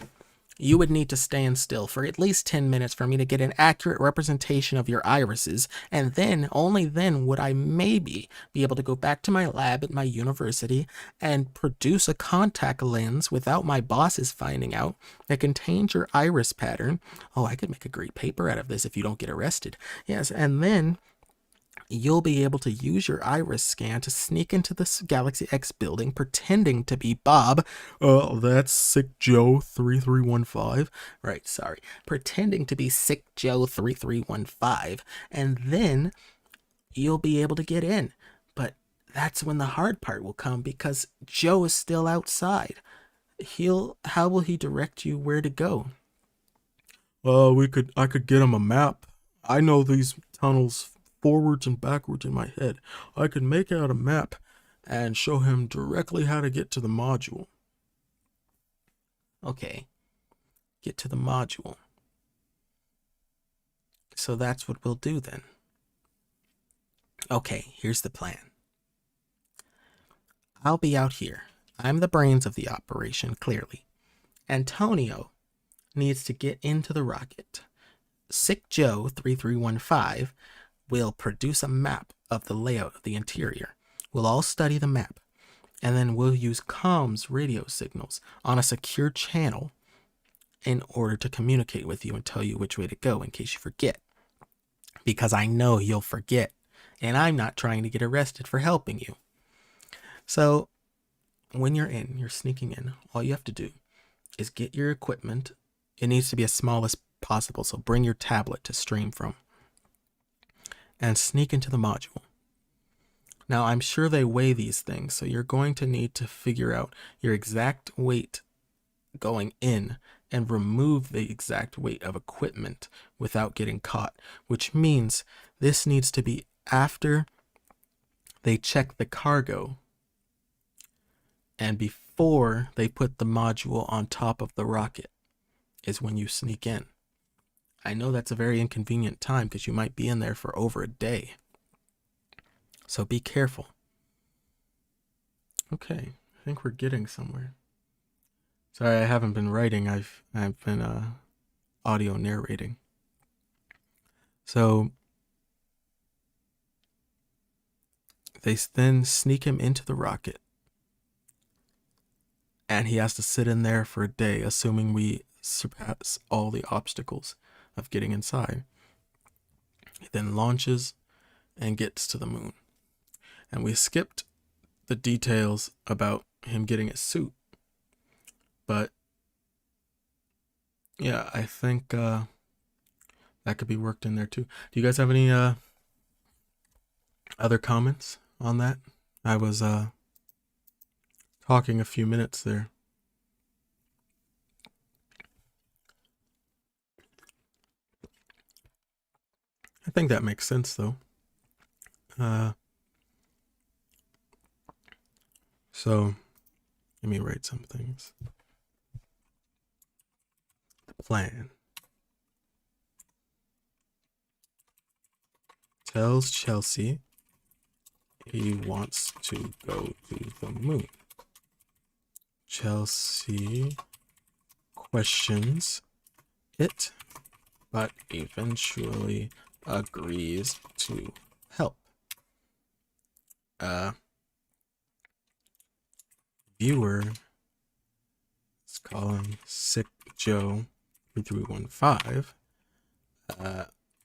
You would need to stand still for at least 10 minutes for me to get an accurate representation of your irises, and then, only then, would I maybe be able to go back to my lab at my university and produce a contact lens without my bosses finding out that contains your iris pattern. Oh, I could make a great paper out of this if you don't get arrested. Yes, and then you'll be able to use your iris scan to sneak into this Galaxy X building pretending to be Bob. That's Sick Joe 3315. Right, sorry. Pretending to be Sick Joe 3315. And then you'll be able to get in. But that's when the hard part will come because Joe is still outside. How will he direct you where to go? I could get him a map. I know these tunnels forwards and backwards in my head. I could make out a map and show him directly how to get to the module. Okay, get to the module. So that's what we'll do then. Okay, here's the plan. I'll be out here. I'm the brains of the operation, clearly. Antonio needs to get into the rocket. Sick Joe 3315 will produce a map of the layout of the interior. We'll all study the map, and then we'll use comms radio signals on a secure channel in order to communicate with you and tell you which way to go in case you forget. Because I know you'll forget, and I'm not trying to get arrested for helping you. So, when you're sneaking in, all you have to do is get your equipment. It needs to be as small as possible, so bring your tablet to stream from. And sneak into the module. Now, I'm sure they weigh these things, so you're going to need to figure out your exact weight going in and remove the exact weight of equipment without getting caught, which means this needs to be after they check the cargo and before they put the module on top of the rocket is when you sneak in. I know that's a very inconvenient time because you might be in there for over a day. So be careful. Okay, I think we're getting somewhere. Sorry, I haven't been writing. I've been audio narrating. So they then sneak him into the rocket, and he has to sit in there for a day, assuming we surpass all the obstacles of getting inside. He then launches and gets to the moon. And we skipped the details about him getting his suit. But yeah, I think that could be worked in there too. Do you guys have any other comments on that? I was talking a few minutes there. I think that makes sense though. So let me write some things. The plan tells Chelsea he wants to go to the moon. Chelsea questions it, but eventually agrees to help. Viewer, let's call him Sick Joe 3315,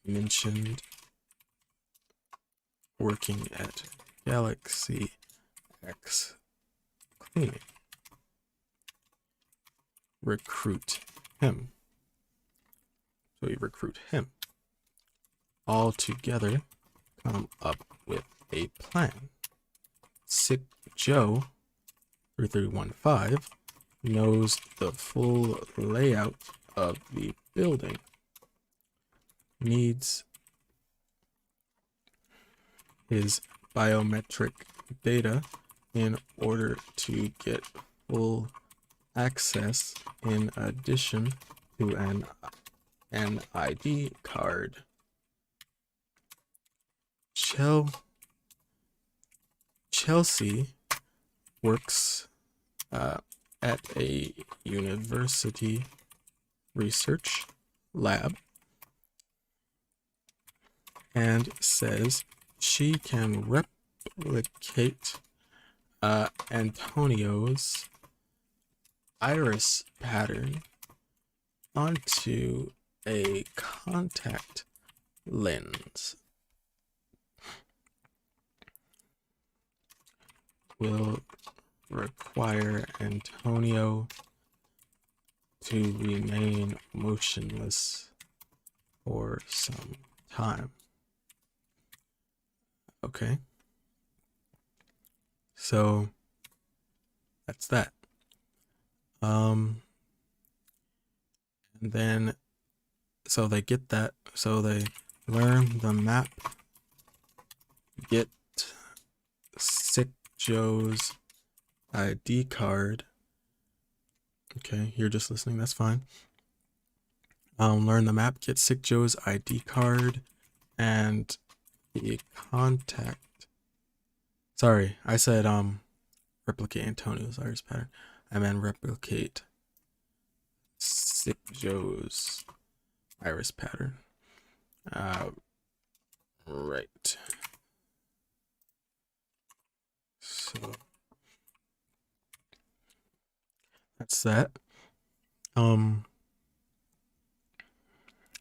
mentioned working at Galaxy X cleaning. Recruit him. So we recruit him. All together come up with a plan. Sick Joe 3315 knows the full layout of the building. Needs his biometric data in order to get full access in addition to an ID card. Chelsea works at a university research lab and says she can replicate Antonio's iris pattern onto a contact lens. Will require Antonio to remain motionless for some time. Okay. So that's that. And then so they get that, so they learn the map, get Sick Joe's ID card. Okay, you're just listening, that's fine. Learn the map, get Sick Joe's ID card, and the contact. Sorry, I said replicate Antonio's iris pattern. I meant replicate Sick Joe's iris pattern. Right. So that's that.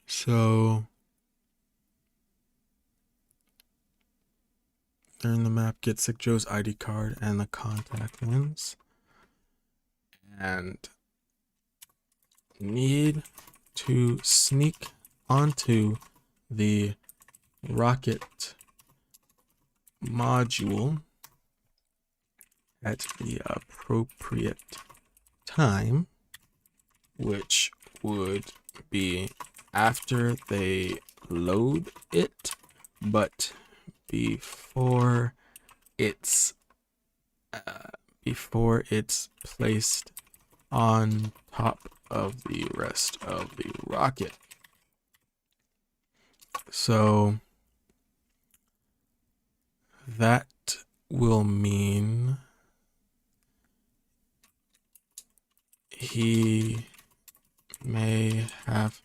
So learn the map, get Sick Joe's ID card and the contact lens. And need to sneak onto the rocket module at the appropriate time, which would be after they load it, but before it's placed on top of the rest of the rocket. So that will mean he may have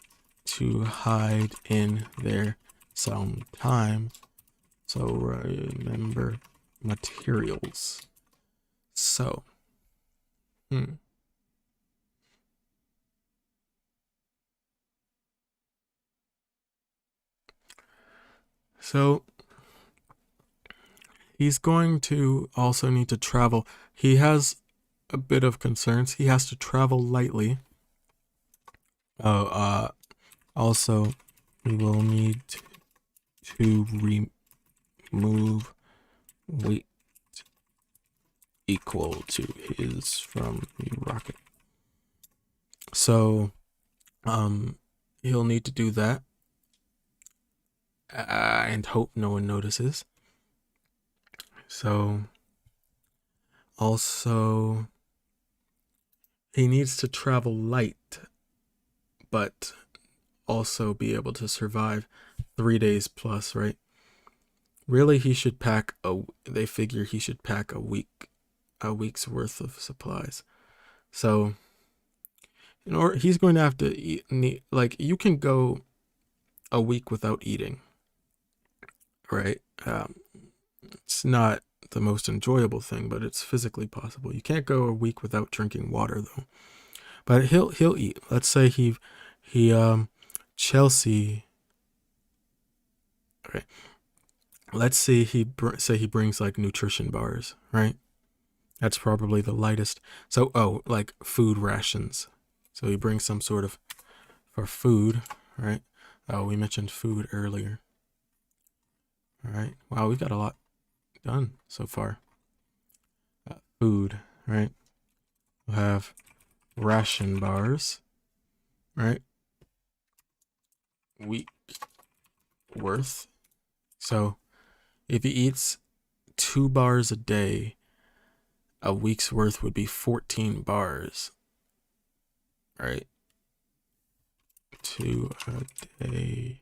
to hide in there sometime. So remember materials. So, So he's going to also need to travel. He has a bit of concerns. He has to travel lightly. Also, we will need to remove weight equal to his from the rocket. So, he'll need to do that. And hope no one notices. So, also, he needs to travel light, but also be able to survive 3 days plus, right? Really, he should pack they figure he should pack a week's worth of supplies. So, he's going to have to eat, like, you can go a week without eating, right? It's not the most enjoyable thing, but it's physically possible. You can't go a week without drinking water, though. But he'll eat. Let's say he Chelsea. Okay. Let's say he brings like nutrition bars, right? That's probably the lightest. So like food rations. So he brings some sort of for food, right? Oh, we mentioned food earlier. All right. Wow, we got a lot done so far. Food, right? We'll have ration bars, right? Week worth. So if he eats 2 bars a day, a week's worth would be 14 bars, right? 2 a day,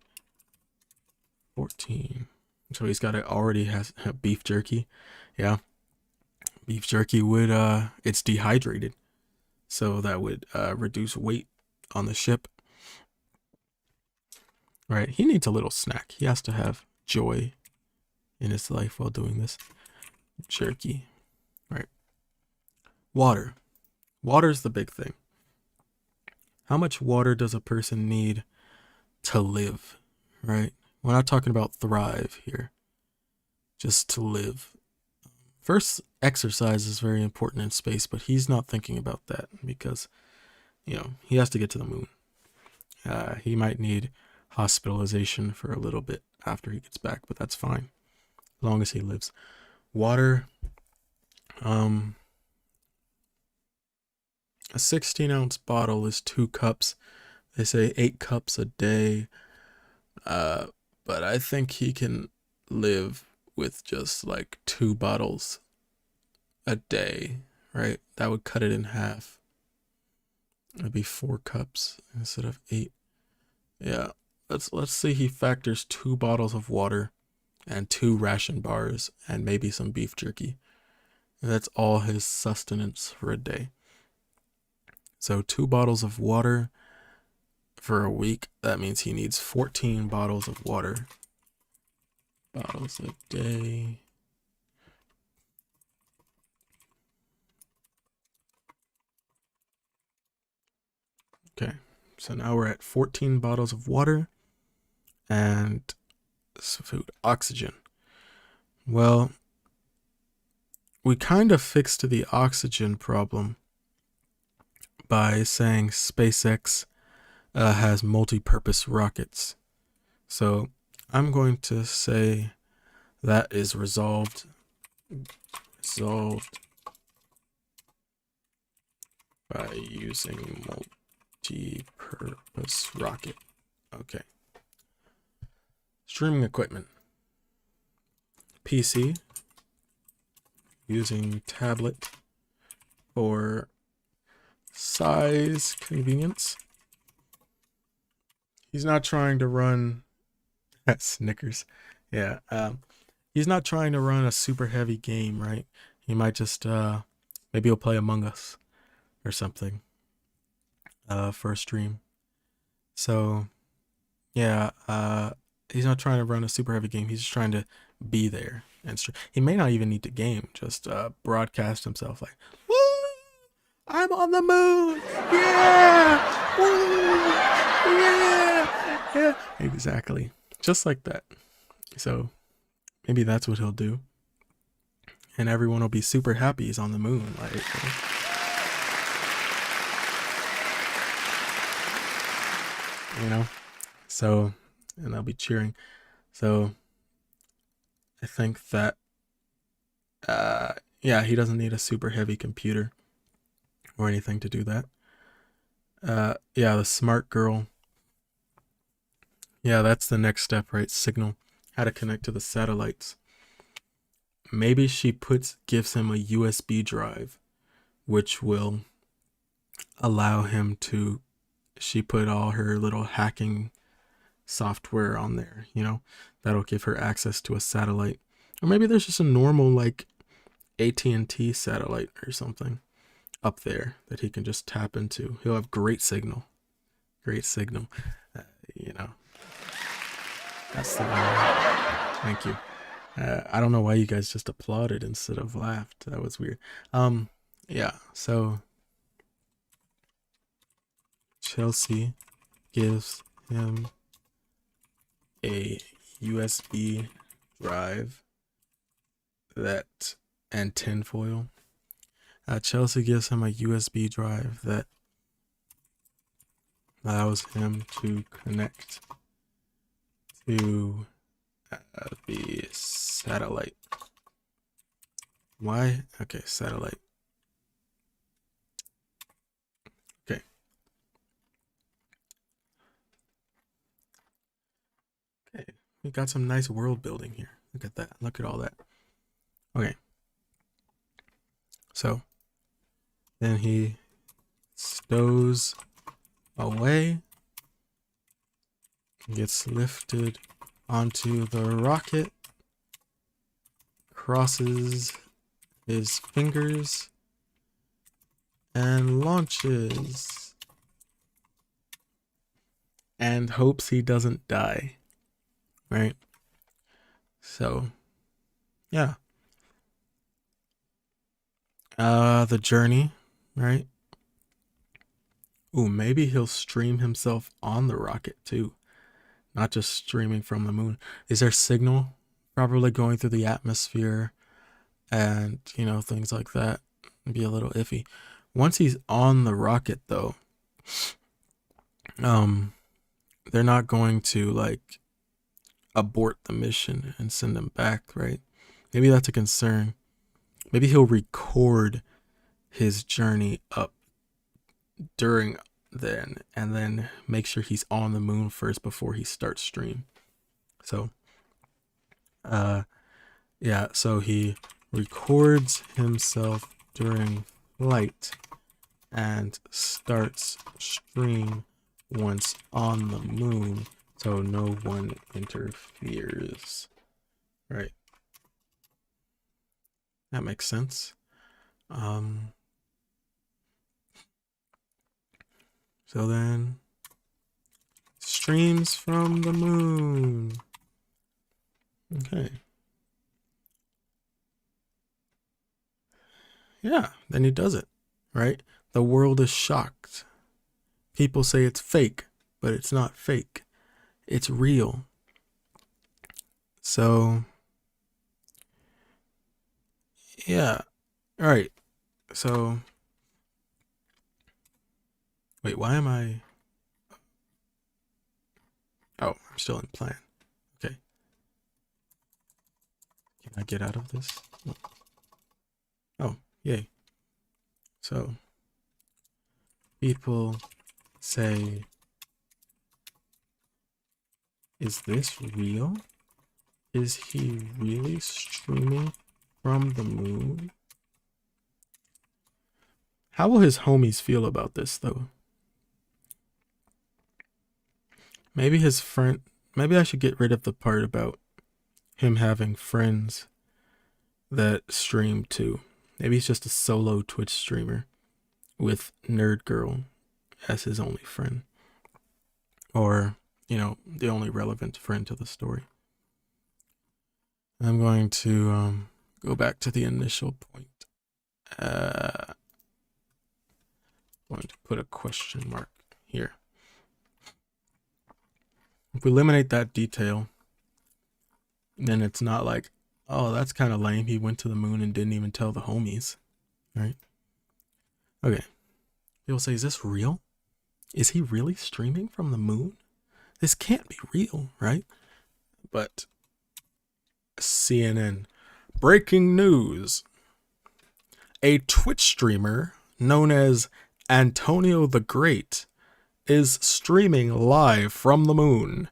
14. So he's got already has beef jerky. Yeah. Beef jerky would, it's dehydrated. So that would reduce weight on the ship. Right? He needs a little snack. He has to have joy in his life while doing this. Jerky. Right? Water. Water's the big thing. How much water does a person need to live? Right? We're not talking about thrive here. Just to live. First, exercise is very important in space, but he's not thinking about that because, he has to get to the moon. He might need hospitalization for a little bit after he gets back, but that's fine as long as he lives. Water, a 16-ounce bottle is 2 cups. They say 8 cups a day, but I think he can live with just like 2 bottles a day, right? That would cut it in half. It'd be 4 cups instead of 8. Yeah. Let's see he factors 2 bottles of water and 2 ration bars and maybe some beef jerky. And that's all his sustenance for a day. So 2 bottles of water for a week. That means he needs 14 bottles of water. Bottles a day. Okay, so now we're at 14 bottles of water and food. Oxygen. Well, we kind of fixed the oxygen problem by saying SpaceX has multi-purpose rockets. So I'm going to say that is resolved by using multi-purpose rocket. Okay. Streaming equipment. PC. Using tablet for size convenience. He's not trying to run Snickers. Yeah. He's not trying to run a super heavy game, right? He might just maybe he'll play Among Us or something for a stream. So yeah, he's not trying to run a super heavy game. He's just trying to be there and he may not even need to game, just broadcast himself like, "Woo! I'm on the moon! Yeah! Woo! Yeah! Yeah!" Exactly. Just like that. So maybe that's what he'll do. And everyone will be super happy he's on the moon. Like, you know? So, and they'll be cheering. So I think that, yeah, he doesn't need a super heavy computer or anything to do that. Yeah, the smart girl. Yeah, that's the next step, right? Signal. How to connect to the satellites. Maybe she gives him a USB drive, which will allow him to, she put all her little hacking software on there, that'll give her access to a satellite. Or maybe there's just a normal like AT&T satellite or something up there that he can just tap into. He'll have great signal. That's the one. Thank you. I don't know why you guys just applauded instead of laughed. That was weird. Yeah, so Chelsea gives him a USB drive and tinfoil. Chelsea gives him a USB drive that allows him to connect to the satellite. Why? Okay, satellite. Okay. Okay, we got some nice world building here. Look at that. Look at all that. Okay. So then he stows away, gets lifted onto the rocket, crosses his fingers, and launches. And hopes he doesn't die. Right? So, yeah. The journey, right? Ooh, maybe he'll stream himself on the rocket too, not just streaming from the moon. Is there signal properly going through the atmosphere and, things like that? It'd be a little iffy. Once he's on the rocket though, they're not going to like abort the mission and send him back, right? Maybe that's a concern. Maybe he'll record his journey up during then and then make sure he's on the moon first before he starts stream. So yeah, so he records himself during flight and starts stream once on the moon so no one interferes. Right. That makes sense. So then streams from the moon. Okay. Yeah, then he does it, right? The world is shocked. People say it's fake, but it's not fake. It's real. So, yeah. All right. So, wait, why am I? Oh, I'm still in plan. Okay. Can I get out of this? Oh, yay. So, people say, is this real? Is he really streaming from the moon? How will his homies feel about this, though? Maybe his friend... Maybe I should get rid of the part about him having friends that stream too. Maybe he's just a solo Twitch streamer with Nerd Girl as his only friend. Or, you know, the only relevant friend to the story. I'm going to go back to the initial point. I'm going to put a question mark here. If we eliminate that detail, then it's not like, oh, that's kind of lame. He went to the moon and didn't even tell the homies, right? Okay. People say, is this real? Is he really streaming from the moon? This can't be real, right? But CNN, breaking news. A Twitch streamer known as Antonio the Great is streaming live from the moon.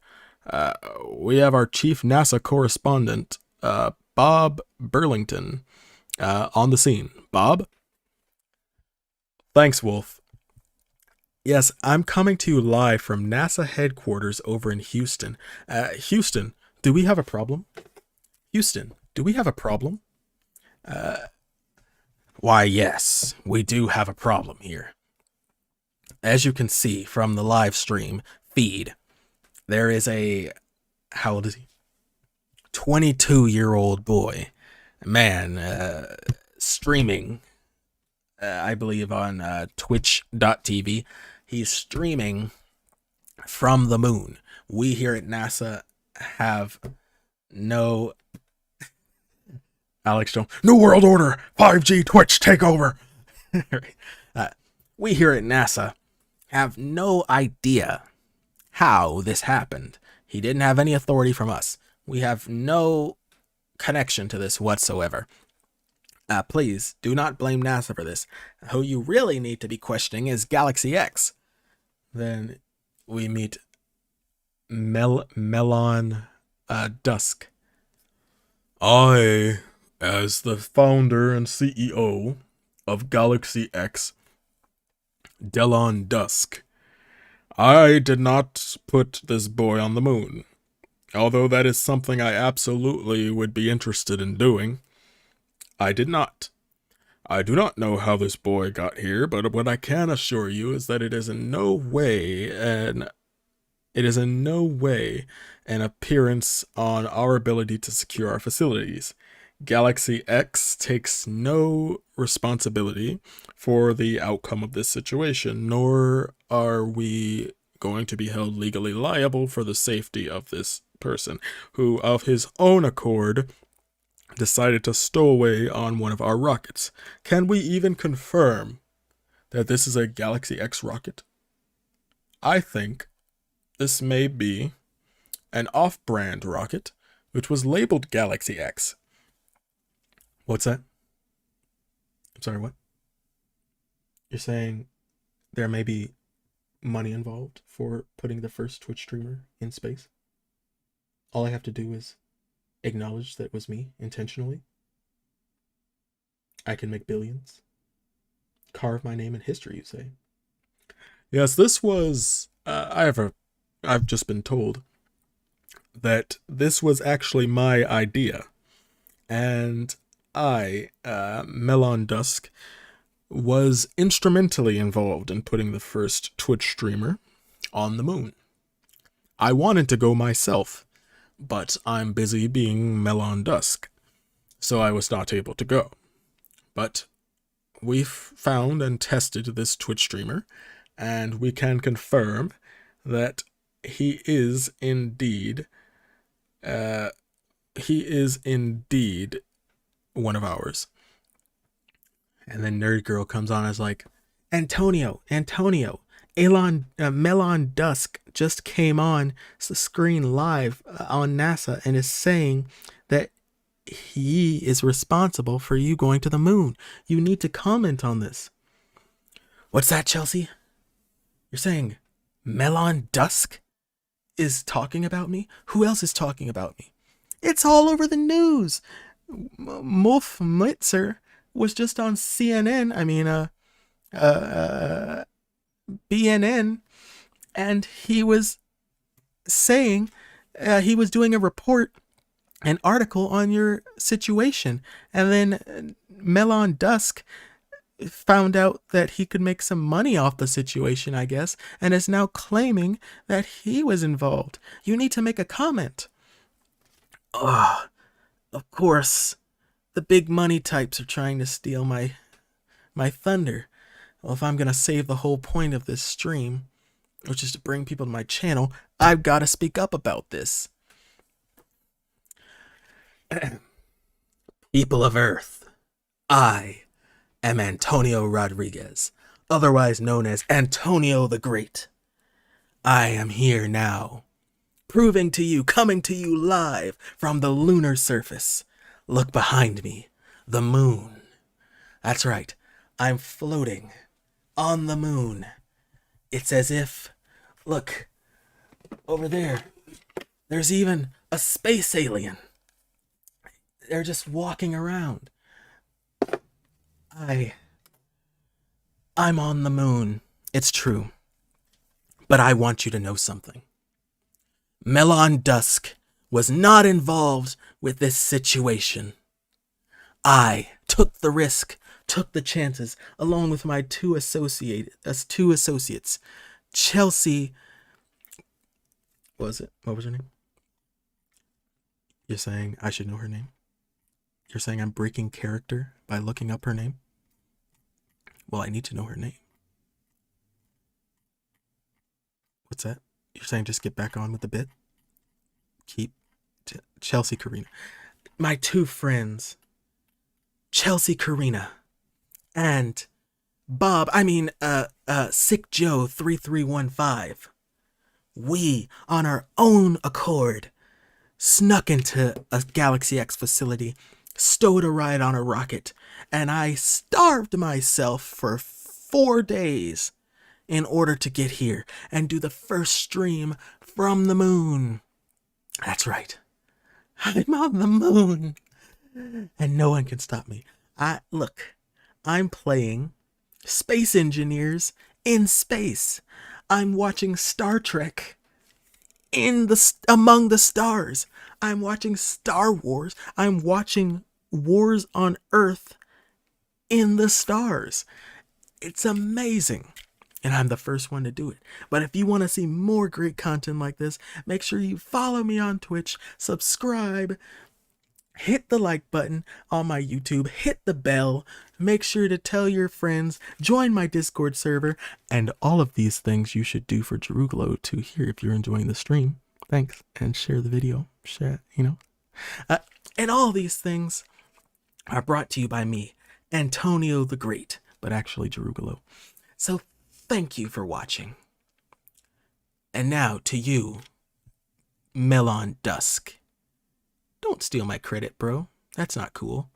We have our chief NASA correspondent, Bob Burlington, on the scene. Bob? Thanks, Wolf. Yes, I'm coming to you live from NASA headquarters over in Houston. Houston, do we have a problem? Houston, do we have a problem? Why, yes, we do have a problem here. As you can see from the live stream feed, there is a, how old is he? 22-year-old boy, man, streaming, I believe on twitch.tv. He's streaming from the moon. We here at NASA have no... Alex Jones, New World Order, 5G Twitch takeover. We here at NASA have no idea how this happened. He didn't have any authority from us. We have no connection to this whatsoever. Please do not blame NASA for this. Who you really need to be questioning is Galaxy X. Then we meet Melon Dusk. I, as the founder and CEO of Galaxy X, Delon Dusk, I did not put this boy on the moon, although that is something I absolutely would be interested in doing. I did not. I do not know how this boy got here, but what I can assure you is that it is in no way an appearance on our ability to secure our facilities. Galaxy X takes no responsibility for the outcome of this situation, nor are we going to be held legally liable for the safety of this person, who of his own accord decided to stow away on one of our rockets. Can we even confirm that this is a Galaxy X rocket? I think this may be an off-brand rocket, which was labeled Galaxy X. What's that? I'm sorry, what? You're saying there may be money involved for putting the first Twitch streamer in space? All I have to do is acknowledge that it was me intentionally? I can make billions. Carve my name in history, you say? Yes, this was. I've just been told that this was actually my idea, and Melon Dusk, was instrumentally involved in putting the first Twitch streamer on the moon. I wanted to go myself, but I'm busy being Melon Dusk, so I was not able to go. But we've found and tested this Twitch streamer, and we can confirm that he is indeed one of ours. And then Nerd Girl comes on as like, Antonio, Melon Dusk just came on the screen live on NASA and is saying that he is responsible for you going to the moon. You need to comment on this. What's that, Chelsea? You're saying Melon Dusk is talking about me? Who else is talking about me? It's all over the news. Mulf Mitzer was just on CNN. BNN, and he was saying he was doing a report, an article on your situation, and then Melon Dusk found out that he could make some money off the situation, I guess, and is now claiming that he was involved. You need to make a comment. Ugh, of course, the big money types are trying to steal my thunder. Well, if I'm going to save the whole point of this stream, which is to bring people to my channel, I've got to speak up about this. People of Earth, I am Antonio Rodriguez, otherwise known as Antonio the Great. I am here now, proving to you, coming to you live from the lunar surface. Look behind me, the moon. That's right, I'm floating on the moon. It's as if, look, over there, there's even a space alien. They're just walking around. I'm on the moon. It's true. But I want you to know something. Melon Dusk was not involved with this situation. I took the risk, took the chances, along with my two associates, Chelsea. What was it? What was her name? You're saying I should know her name? You're saying I'm breaking character by looking up her name? Well, I need to know her name. What's that? You're saying just get back on with the bit? Keep Chelsea Karina. My two friends, Chelsea Karina and Sick Joe 3315. We, on our own accord, snuck into a Galaxy X facility, stowed a ride on a rocket, and I starved myself for 4 days in order to get here and do the first stream from the moon. That's right. I'm on the moon. And no one can stop me. I'm playing space engineers in space. I'm watching Star Trek among the stars. I'm watching Star Wars. I'm watching Wars on Earth in the stars. It's amazing. And I'm the first one to do it. But if you want to see more great content like this, make sure you follow me on Twitch, subscribe, hit the like button on my YouTube, hit the bell, make sure to tell your friends, join my Discord server, and all of these things you should do for Jeroogalo to hear if you're enjoying the stream. Thanks, and share the video. Share, and all these things are brought to you by me, Antonio the Great, but actually Jeroogalo. So thank you for watching. And now to you, Melon Dusk. Don't steal my credit, bro. That's not cool.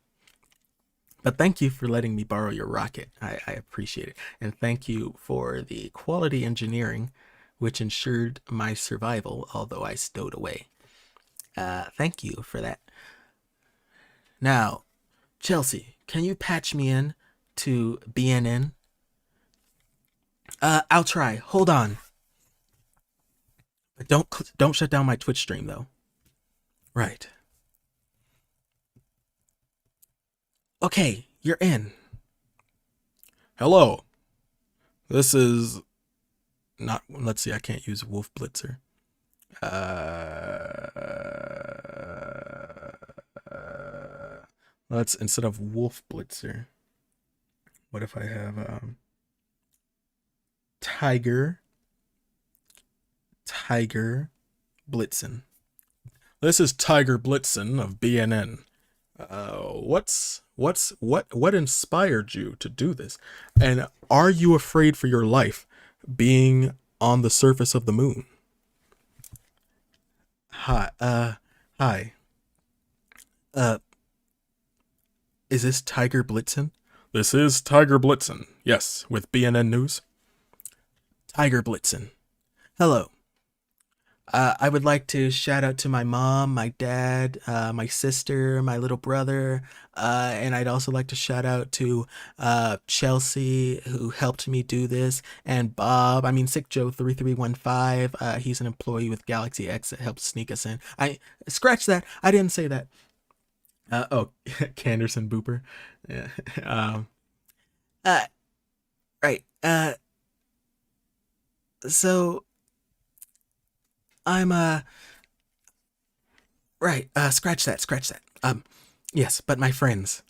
But thank you for letting me borrow your rocket. I appreciate it. And thank you for the quality engineering, which ensured my survival, although I stowed away. Thank you for that. Now, Chelsea, can you patch me in to BNN? I'll try. Hold on. But don't shut down my Twitch stream though. Right. Okay, you're in. Hello. This is not. Let's see. I can't use Wolf Blitzer. Let's instead of Wolf Blitzer. What if I have Tiger Blitzen? This is Tiger Blitzen of BNN. What inspired you to do this? And are you afraid for your life being on the surface of the moon? Hi. Is this Tiger Blitzen? This is Tiger Blitzen. Yes, with BNN News. Tiger Blitzen. Hello. I would like to shout out to my mom, my dad, my sister, my little brother, and I'd also like to shout out to Chelsea, who helped me do this, and Bob. I mean, Sick Joe 3315. He's an employee with Galaxy X that helped sneak us in. I scratch that. I didn't say that. Canderson Booper. Yeah. Right. So I'm right, scratch that. Yes, but my friends.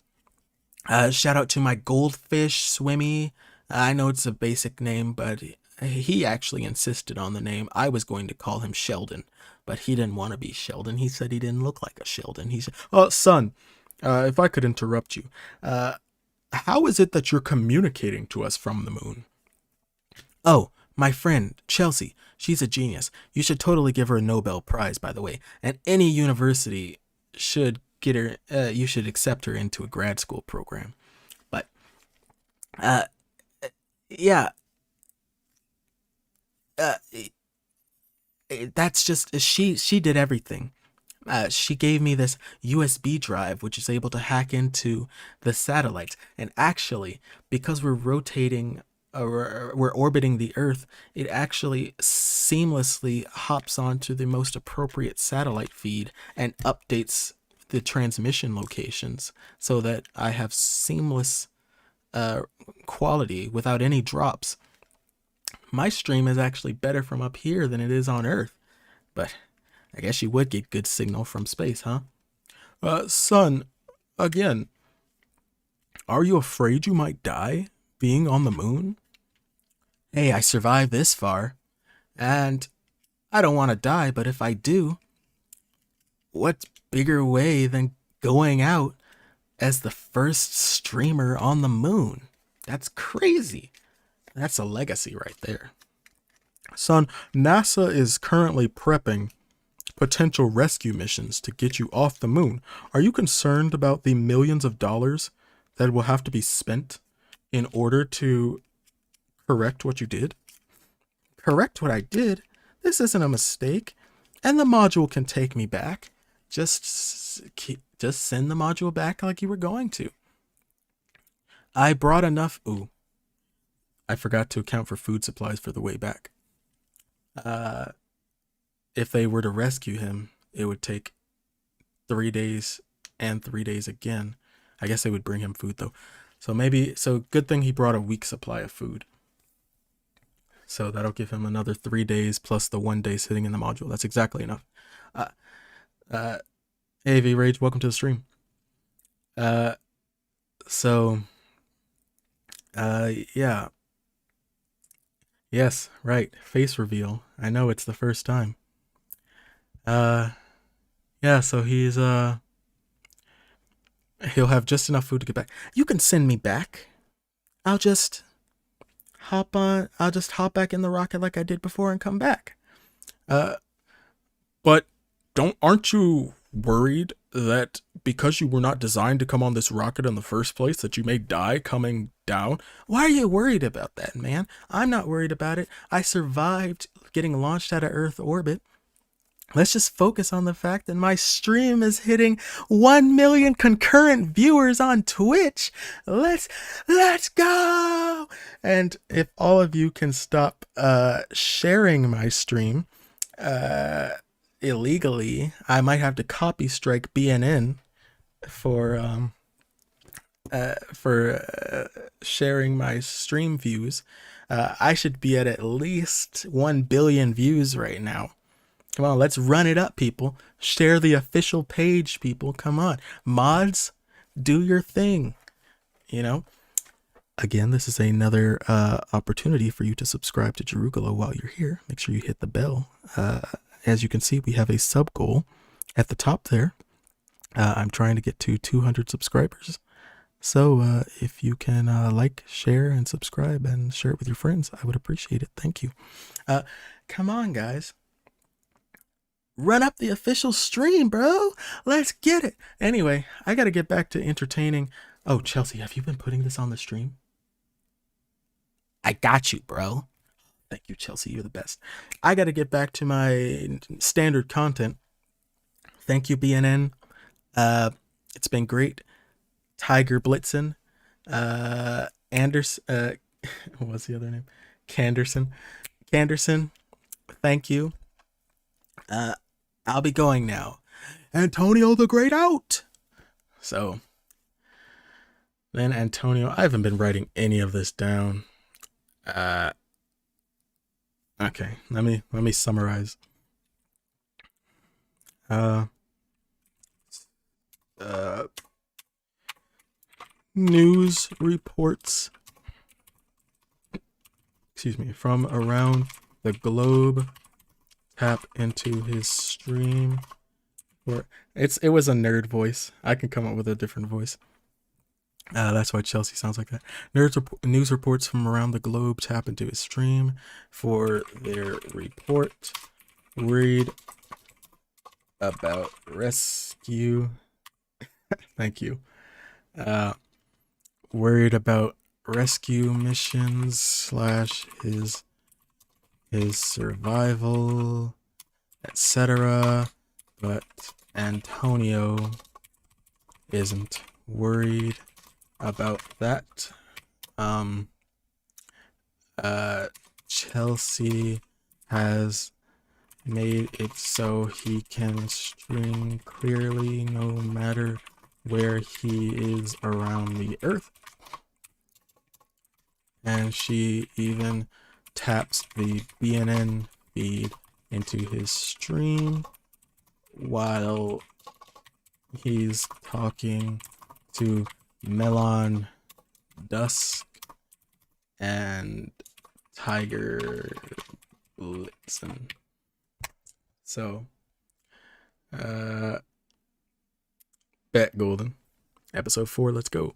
Shout out to my goldfish Swimmy. I know it's a basic name, but he actually insisted on the name. I was going to call him Sheldon, but he didn't want to be Sheldon. He said he didn't look like a Sheldon. He said, "Oh, son, if I could interrupt you, how is it that you're communicating to us from the moon?" "Oh, my friend, Chelsea, she's a genius. You should totally give her a Nobel Prize, by the way. And any university should get her, you should accept her into a grad school program. But, yeah, that's just, she did everything. She gave me this USB drive, which is able to hack into the satellites. And actually, because we're rotating, we're orbiting the Earth, it actually seamlessly hops onto the most appropriate satellite feed and updates the transmission locations so that I have seamless quality without any drops. My stream is actually better from up here than it is on Earth, but I guess you would get good signal from space, huh? Son, again, are you afraid you might die being on the moon? Hey, I survived this far, and I don't want to die, but if I do, what bigger way than going out as the first streamer on the moon? That's crazy. That's a legacy right there. Son, NASA is currently prepping potential rescue missions to get you off the moon. Are you concerned about the millions of dollars that will have to be spent in order to correct what you did? Correct what I did? This isn't a mistake, and the module can take me back. Just send the module back like you were going to. I brought enough. Ooh, I forgot to account for food supplies for the way back. If they were to rescue him, it would take 3 days and 3 days again. I guess they would bring him food though. So good thing he brought a week's supply of food. So that'll give him another 3 days plus the 1 day sitting in the module. That's exactly enough. Hey V Rage, welcome to the stream. Yeah. Yes, right. Face reveal. I know it's the first time. Yeah, so he'll have just enough food to get back. You can send me back. I'll just hop back in the rocket like I did before and come back. But aren't you worried that because you were not designed to come on this rocket in the first place, that you may die coming down? Why are you worried about that, man? I'm not worried about it. I survived getting launched out of Earth orbit. let's just focus on the fact that my stream is hitting 1 million concurrent viewers on Twitch. Let's go. And if all of you can stop sharing my stream illegally, I might have to copy strike BNN for sharing my stream views. I should be at least 1 billion views right now. Come on, let's run it up, people. Share the official page, people. Come on. Mods, do your thing. You know? Again, this is another opportunity for you to subscribe to Jeroogalo while you're here. Make sure you hit the bell. As you can see, we have a sub goal at the top there. I'm trying to get to 200 subscribers. So if you can like, share, and subscribe and share it with your friends, I would appreciate it. Thank you. Come on, guys. Run up the official stream, bro. Let's get it. Anyway, I got to get back to entertaining. Oh, Chelsea, have you been putting this on the stream? I got you, bro. Thank you, Chelsea. You're the best. I got to get back to my standard content. Thank you, BNN. It's been great. Tiger Blitzen. Anderson. What's the other name? Canderson. Thank you. I'll be going now. Antonio the Great out. So then Antonio, I haven't been writing any of this down. Okay, let me summarize. News reports, from around the globe tap into his stream. It was a nerd voice. I can come up with a different voice. That's why Chelsea sounds like that. News reports from around the globe tap into his stream for their report. Worried about rescue. Thank you. Worried about rescue missions / his survival, etc. But Antonio isn't worried about that. Chelsea has made it so he can stream clearly no matter where he is around the earth. And she even taps the BNN feed into his stream while he's talking to Melon Dusk and Tiger Blitzen. So, bet Golden. Episode 4, let's go.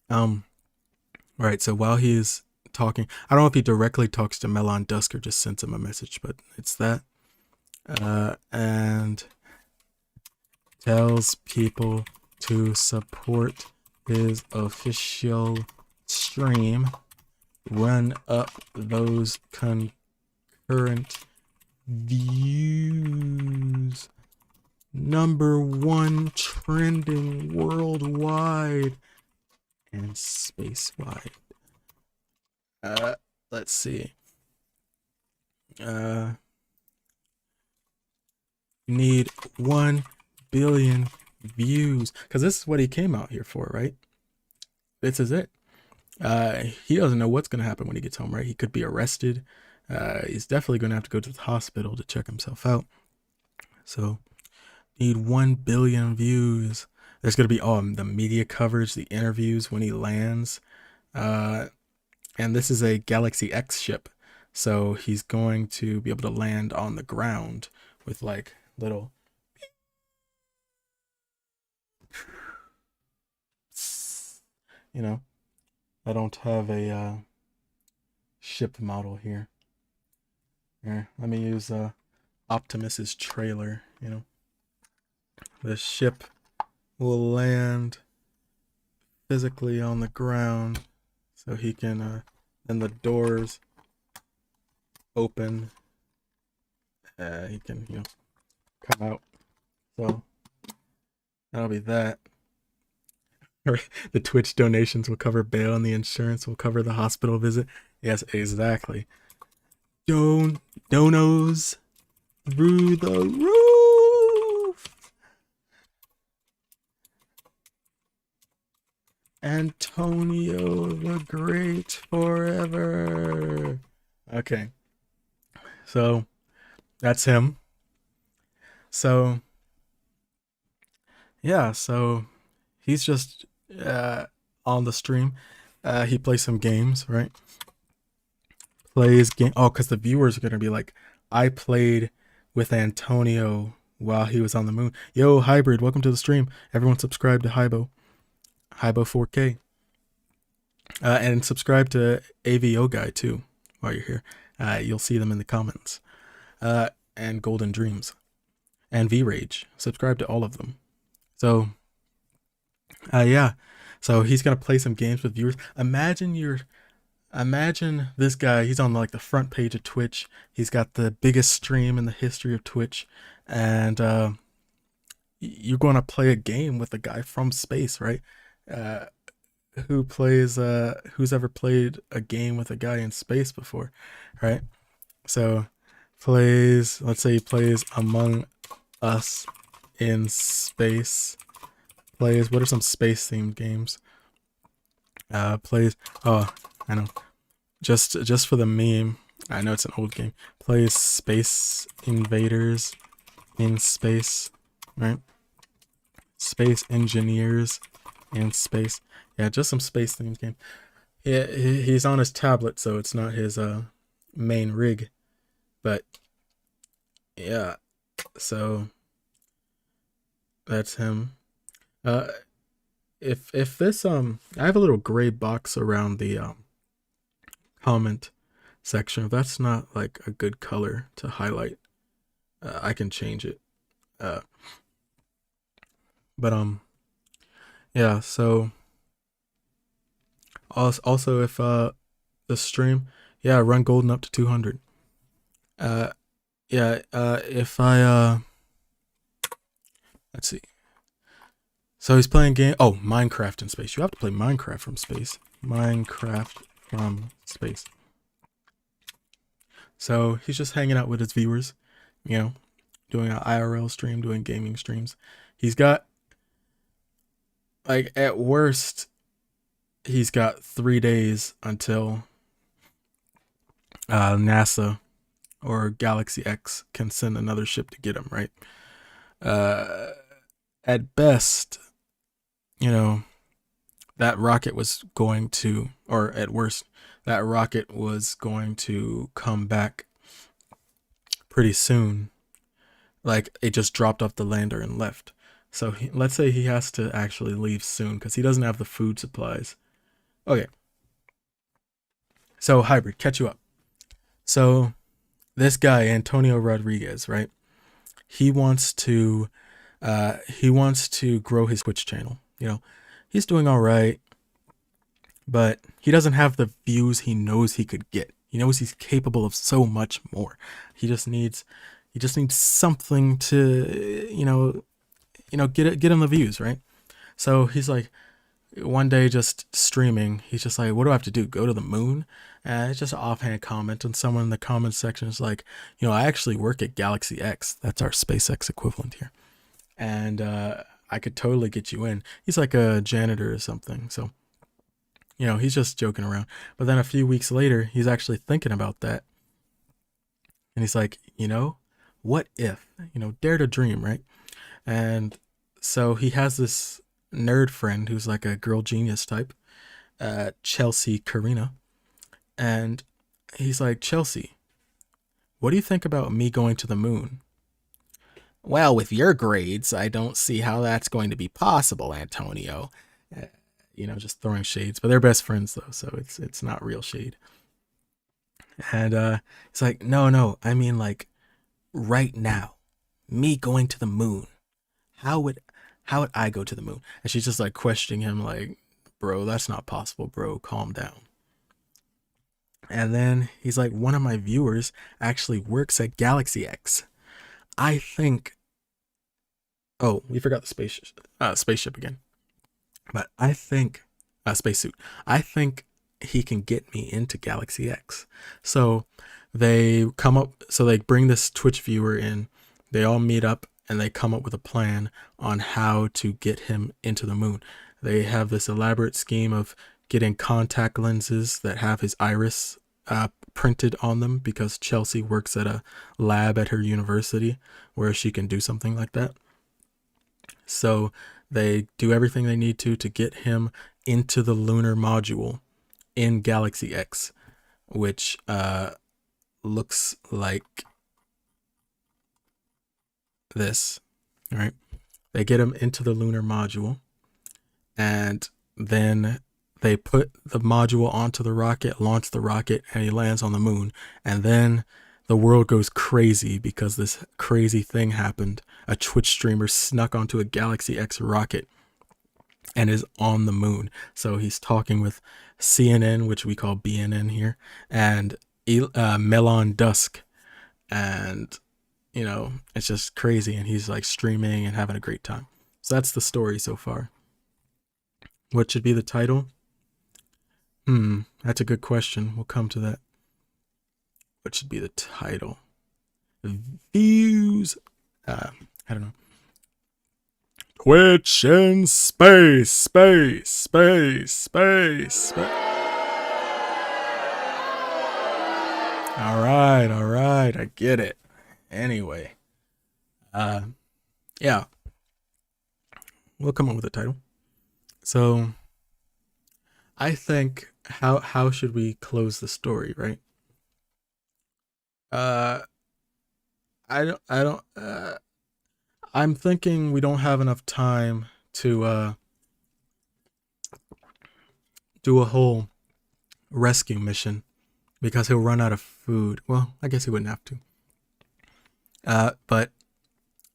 Alright, so while he's talking, I don't know if he directly talks to Melon Dusk or just sends him a message, but it's that. And tells people to support his official stream. Run up those concurrent views. #1 trending worldwide and space-wide. Let's see. Need 1 billion views, because this is what he came out here for, right? This is it. He doesn't know what's going to happen when he gets home, right? He could be arrested. He's definitely going to have to go to the hospital to check himself out. So, need 1 billion views. There's going to be the media coverage, the interviews when he lands. And this is a Galaxy X ship. So he's going to be able to land on the ground with like little... You know, I don't have a ship model here. Here, let me use Optimus's trailer, you know. The ship will land physically on the ground so he can and the doors open. He can, you know, come out. So that'll be that. The Twitch donations will cover bail and the insurance will cover the hospital visit. Yes, exactly. Donos through the roof. Antonio the Great forever. Okay. So that's him. So yeah, so he's just on the stream. He plays some games, right? Plays game. Oh, because the viewers are gonna be like, I played with Antonio while he was on the moon. Yo, Hybrid, welcome to the stream. Everyone subscribe to Hybo 4K, and subscribe to AVO Guy too while you're here. You'll see them in the comments. And Golden Dreams and V Rage. Subscribe to all of them. So, yeah. So he's gonna play some games with viewers. Imagine this guy. He's on like the front page of Twitch. He's got the biggest stream in the history of Twitch, and you're going to play a game with a guy from space, right? Uh, who's ever played a game with a guy in space before, right? So let's say he plays Among Us in space. Plays, what are some space themed games? Plays, oh, I know. Just for the meme, I know it's an old game. Plays Space Invaders in space, right? Space Engineers in space. Yeah, just some space themed game. Yeah, he's on his tablet, so it's not his main rig. But yeah, so that's him. If this I have a little gray box around the comment section. If that's not like a good color to highlight, I can change it. But yeah. So also if the stream, yeah, run golden up to 200. Yeah. If I let's see. So he's playing game. Oh, Minecraft in space. You have to play Minecraft from space. Minecraft from space. So he's just hanging out with his viewers, doing an IRL stream, doing gaming streams. He's got, like, at worst, he's got 3 days until NASA or Galaxy X can send another ship to get him, right? At best, that rocket was going to, or at worst, that rocket was going to come back pretty soon. Like, it just dropped off the lander and left. So let's say he has to actually leave soon because he doesn't have the food supplies. Okay. So, Hybrid, catch you up. So this guy, Antonio Rodriguez, right? He wants to grow his Twitch channel. He's doing all right, but he doesn't have the views he knows he could get. He knows he's capable of so much more. He just needs something to, get him the views, right? So he's like, one day just streaming, he's just like, what do I have to do? Go to the moon? And it's just an offhand comment, and someone in the comment section is like, I actually work at Galaxy X. That's our SpaceX equivalent here. And I could totally get you in. He's like a janitor or something. So, he's just joking around. But then a few weeks later, he's actually thinking about that. And he's like, what if? Dare to dream, right? And so he has this nerd friend who's like a girl genius type, Chelsea Karina. And he's like, Chelsea, what do you think about me going to the moon? Well, with your grades, I don't see how that's going to be possible, Antonio. Just throwing shades. But they're best friends, though, so it's not real shade. And it's like, no, I mean, like, right now, me going to the moon. How would I go to the moon? And she's just like questioning him, like, bro, that's not possible, bro. Calm down. And then he's like, one of my viewers actually works at Galaxy X. I think Oh, we forgot the spaceship again. But I think spacesuit. I think he can get me into Galaxy X. So they come up. So they bring this Twitch viewer in. They all meet up and they come up with a plan on how to get him into the moon. They have this elaborate scheme of getting contact lenses that have his iris printed on them because Chelsea works at a lab at her university where she can do something like that. So they do everything they need to get him into the lunar module in Galaxy X, which looks like this, right? They get him into the lunar module, and then they put the module onto the rocket, launch the rocket, and he lands on the moon. And then the world goes crazy because this crazy thing happened. A Twitch streamer snuck onto a Galaxy X rocket and is on the moon. So he's talking with CNN, which we call BNN here, and Melon Dusk. And, you know, it's just crazy. And he's like streaming and having a great time. So that's the story so far. What should be the title? That's a good question. We'll come to that. What should be the title? Views. I don't know. Twitch in space. All right. I get it. Anyway. Yeah. We'll come up with a title. So I think how should we close the story, right? I'm thinking we don't have enough time to do a whole rescue mission because he'll run out of food. Well, I guess he wouldn't have to. But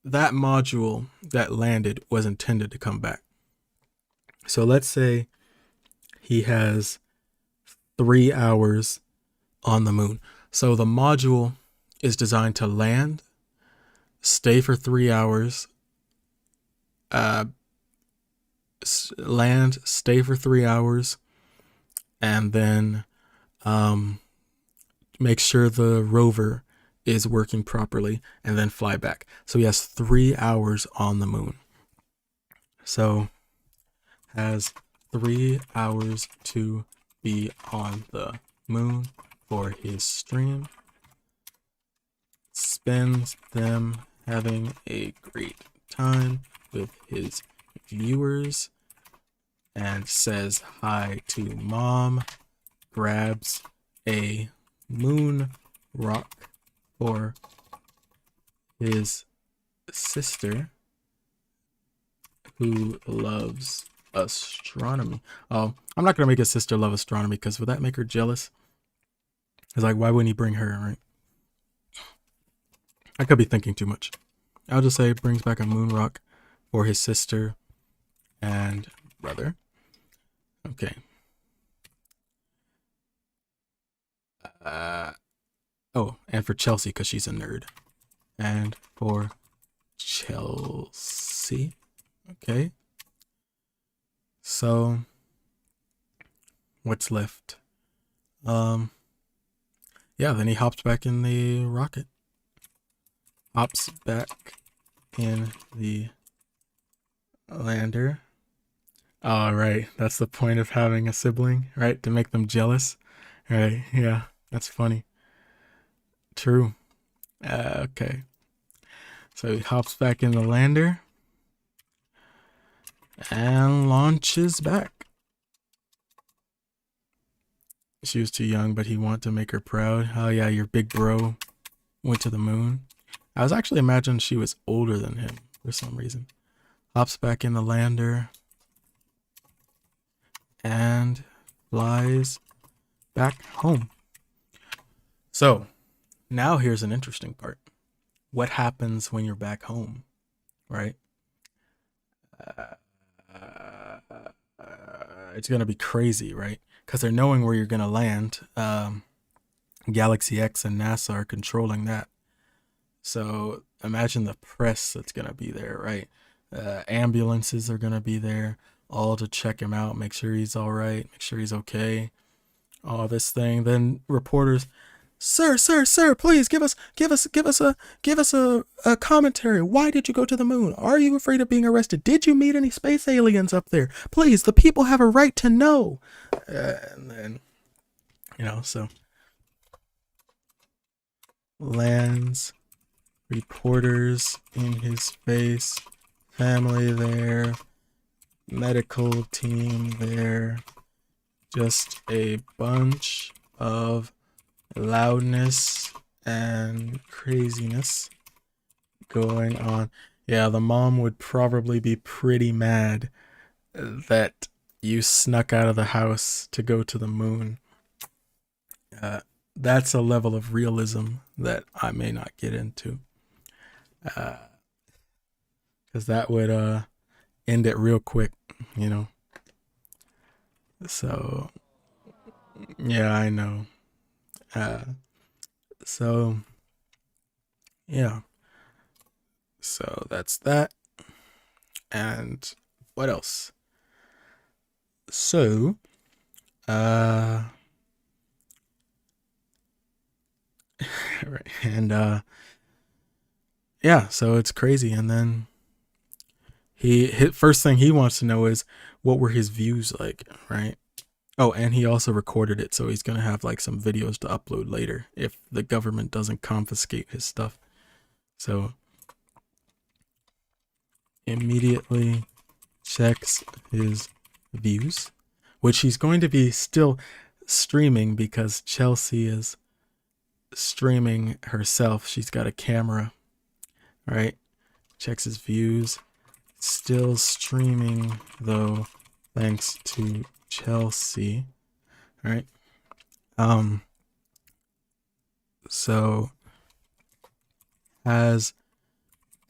that module that landed was intended to come back. So let's say he has 3 hours on the moon. So the module is designed to land, stay for 3 hours, land, stay for 3 hours, and then make sure the rover is working properly, and then fly back. So he has 3 hours on the moon. So has 3 hours to be on the moon for his stream. Spends them having a great time with his viewers and says hi to mom. Grabs a moon rock for his sister who loves astronomy. Oh, I'm not gonna make his sister love astronomy because would that make her jealous? It's like, why wouldn't he bring her, right? I could be thinking too much. I'll just say brings back a moon rock for his sister and brother. Okay. Oh, and for Chelsea because she's a nerd. And for Chelsea. Okay. So what's left? Yeah, then he hops back in the rocket. Hops back in the lander. All right, that's the point of having a sibling, right? To make them jealous. Right? Yeah, that's funny. True. Okay. So he hops back in the lander and launches back. She was too young, but he wanted to make her proud. Oh yeah, your big bro went to the moon. I was actually imagining she was older than him for some reason. Hops back in the lander and flies back home. So now here's an interesting part. What happens when you're back home, right? It's going to be crazy, right? Because they're knowing where you're going to land. Galaxy X and NASA are controlling that. So imagine the press that's going to be there, right? Ambulances are gonna be there, all to check him out, make sure he's all right, make sure he's okay. All this thing. Then reporters, sir, please give us a commentary. Why did you go to the moon? Are you afraid of being arrested? Did you meet any space aliens up there? Please, the people have a right to know. And then, so lands, reporters in his face, family there, medical team there, just a bunch of loudness and craziness going on. Yeah, the mom would probably be pretty mad that you snuck out of the house to go to the moon. That's a level of realism that I may not get into. Because that would end it real quick, you know. So, yeah, I know. So, yeah. So that's that. And what else? So, right, and yeah, so it's crazy. And then first thing he wants to know is what were his views like, right? Oh, and he also recorded it, so he's gonna have like some videos to upload later if the government doesn't confiscate his stuff. So immediately checks his views, which he's going to be still streaming because Chelsea is streaming herself. She's got a camera, right? Checks his views. Still streaming though, thanks to Chelsea, right? So has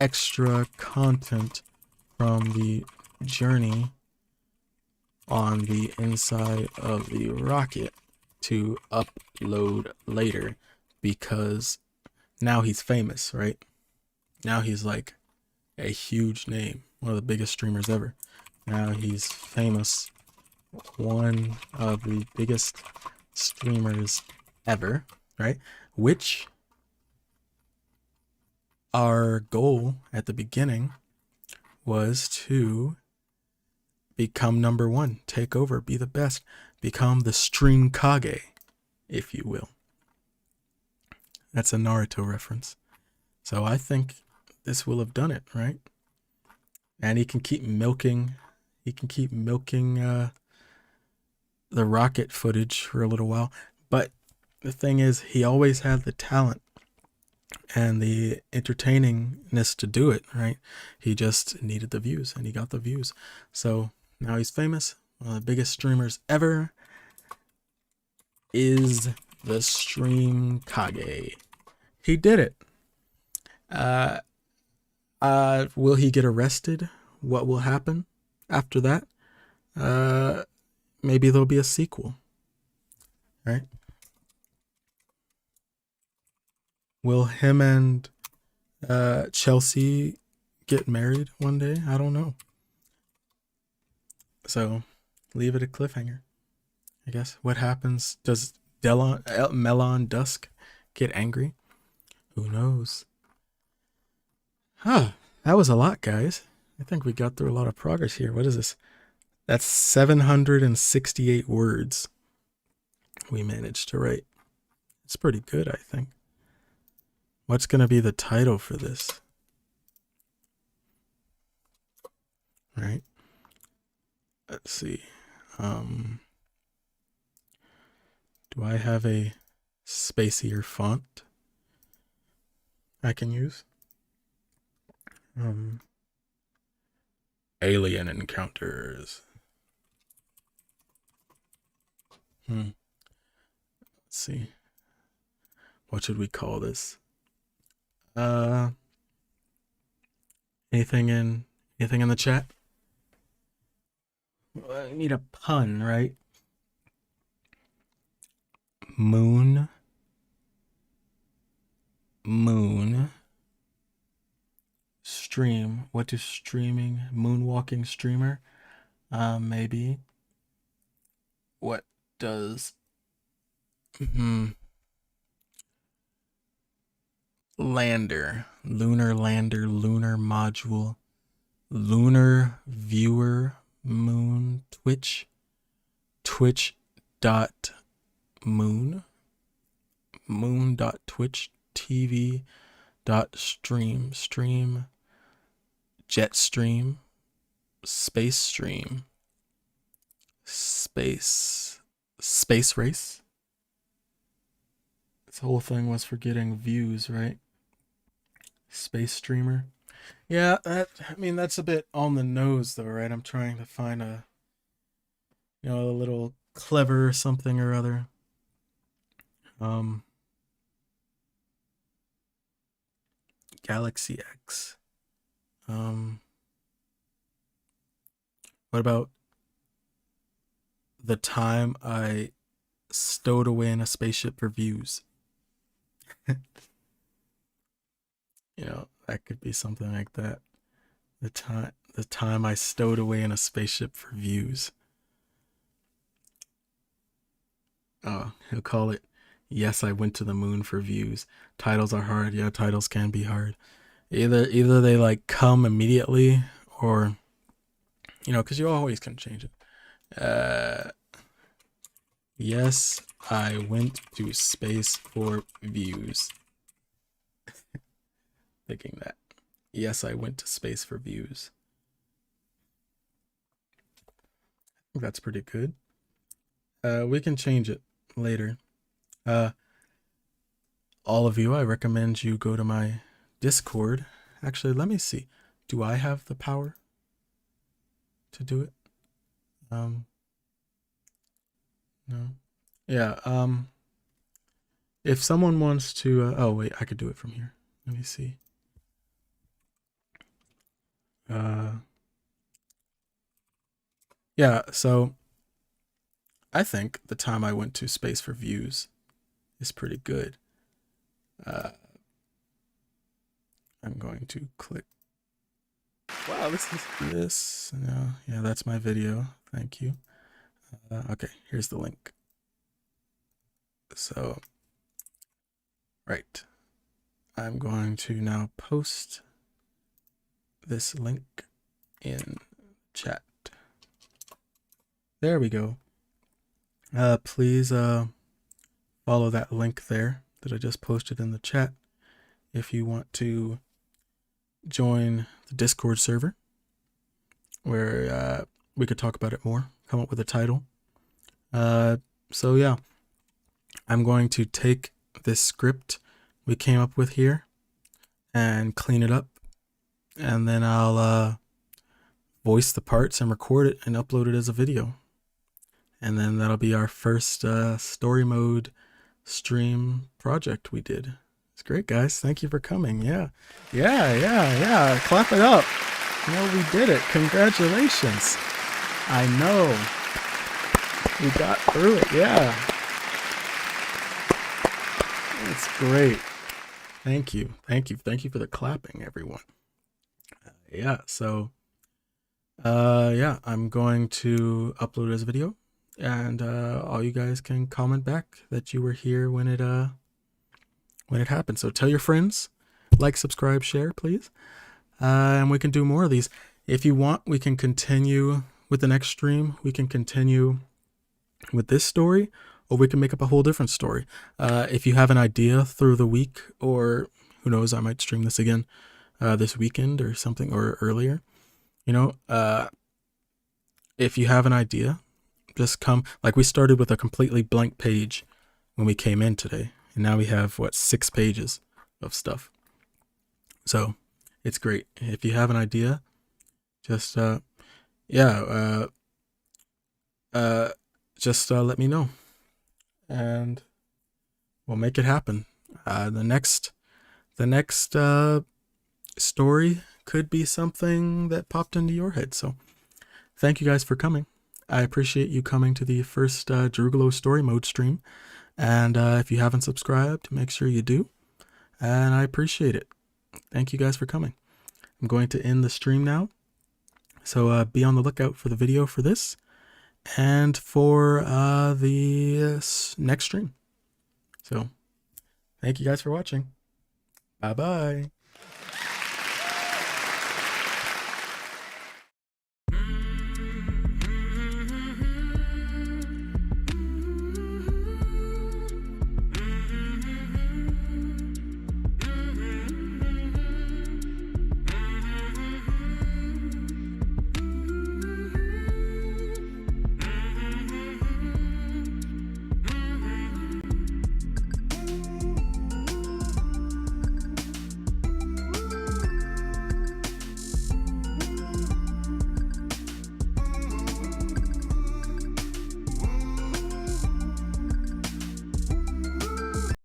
extra content from the journey on the inside of the rocket to upload later because now he's famous, right? Now he's like a huge name, one of the biggest streamers ever. Now he's famous, one of the biggest streamers ever, right? Which our goal at the beginning was to become number one, take over, be the best, become the Stream Kage, if you will. That's a Naruto reference. So I think this will have done it, right? And he can keep milking the rocket footage for a little while. But the thing is, he always had the talent and the entertainingness to do it, right? He just needed the views, and he got the views. So now he's famous. One of the biggest streamers ever is the Stream Kage. He did it. Will he get arrested? What will happen after that? Maybe there'll be a sequel, right? Will him and Chelsea get married one day? I don't know. So leave it a cliffhanger, I guess. What happens? Does Melon Dusk get angry? Who knows? Huh. That was a lot, guys. I think we got through a lot of progress here. What is this? That's 768 words we managed to write. It's pretty good, I think. What's going to be the title for this? Right? Let's see. Do I have a spacier font I can use? Alien encounters. Let's see. What should we call this? Anything in the chat? I need a pun, right? Moon. stream? What do streaming moonwalking streamer? Maybe. What does lander, lunar lander, lunar module, lunar viewer, moon, Twitch dot moon, moon dot Twitch TV dot stream, jet stream, space stream, space race. This whole thing was for getting views, right? Space streamer. Yeah, that's a bit on the nose though, right? I'm trying to find a little clever something or other. Galaxy X. What about the time I stowed away in a spaceship for views? That could be something like that. The time I stowed away in a spaceship for views. Oh, he'll call it Yes, I Went to the Moon for Views. Titles are hard. Yeah, titles can be hard. Either they like come immediately, or because you always can change it. Yes, I went to space for views. Thinking that. Yes, I went to space for views. I think that's pretty good. We can change it later. All of you, I recommend you go to my Discord. Actually, let me see. Do I have the power to do it? No. Yeah, if someone wants to oh wait, I could do it from here. Let me see. Yeah, so I think the time I went to space for views is pretty good. I'm going to click. Wow, this. No, yeah, that's my video. Thank you. Okay, here's the link. So, right. I'm going to now post this link in chat. There we go. Please follow that link there that I just posted in the chat if you want to join the Discord server where we could talk about it more, come up with a title. So yeah, I'm going to take this script we came up with here and clean it up, and then I'll voice the parts and record it and upload it as a video. And then that'll be our first story mode stream project we did. It's great, guys. Thank you for coming. Yeah. Clap it up. We did it. Congratulations. I know. We got through it. Yeah. It's great. Thank you for the clapping, everyone. So I'm going to upload it as a video, and all you guys can comment back that you were here when it happened. So tell your friends, like, subscribe, share, please, and we can do more of these. If you want, we can continue with the next stream. We can continue with this story, or we can make up a whole different story. If you have an idea through the week, or who knows, I might stream this again this weekend or something, or earlier. If you have an idea, just come. Like, we started with a completely blank page when we came in today, and now we have 6 pages of stuff. So it's great. If you have an idea, just let me know, and we'll make it happen. The next story could be something that popped into your head. So thank you guys for coming. I appreciate you coming to the first Jeroogalo story mode stream. And if you haven't subscribed, make sure you do. And I appreciate it. Thank you guys for coming. I'm going to end the stream now. So be on the lookout for the video for this and for the next stream. So thank you guys for watching. Bye-bye.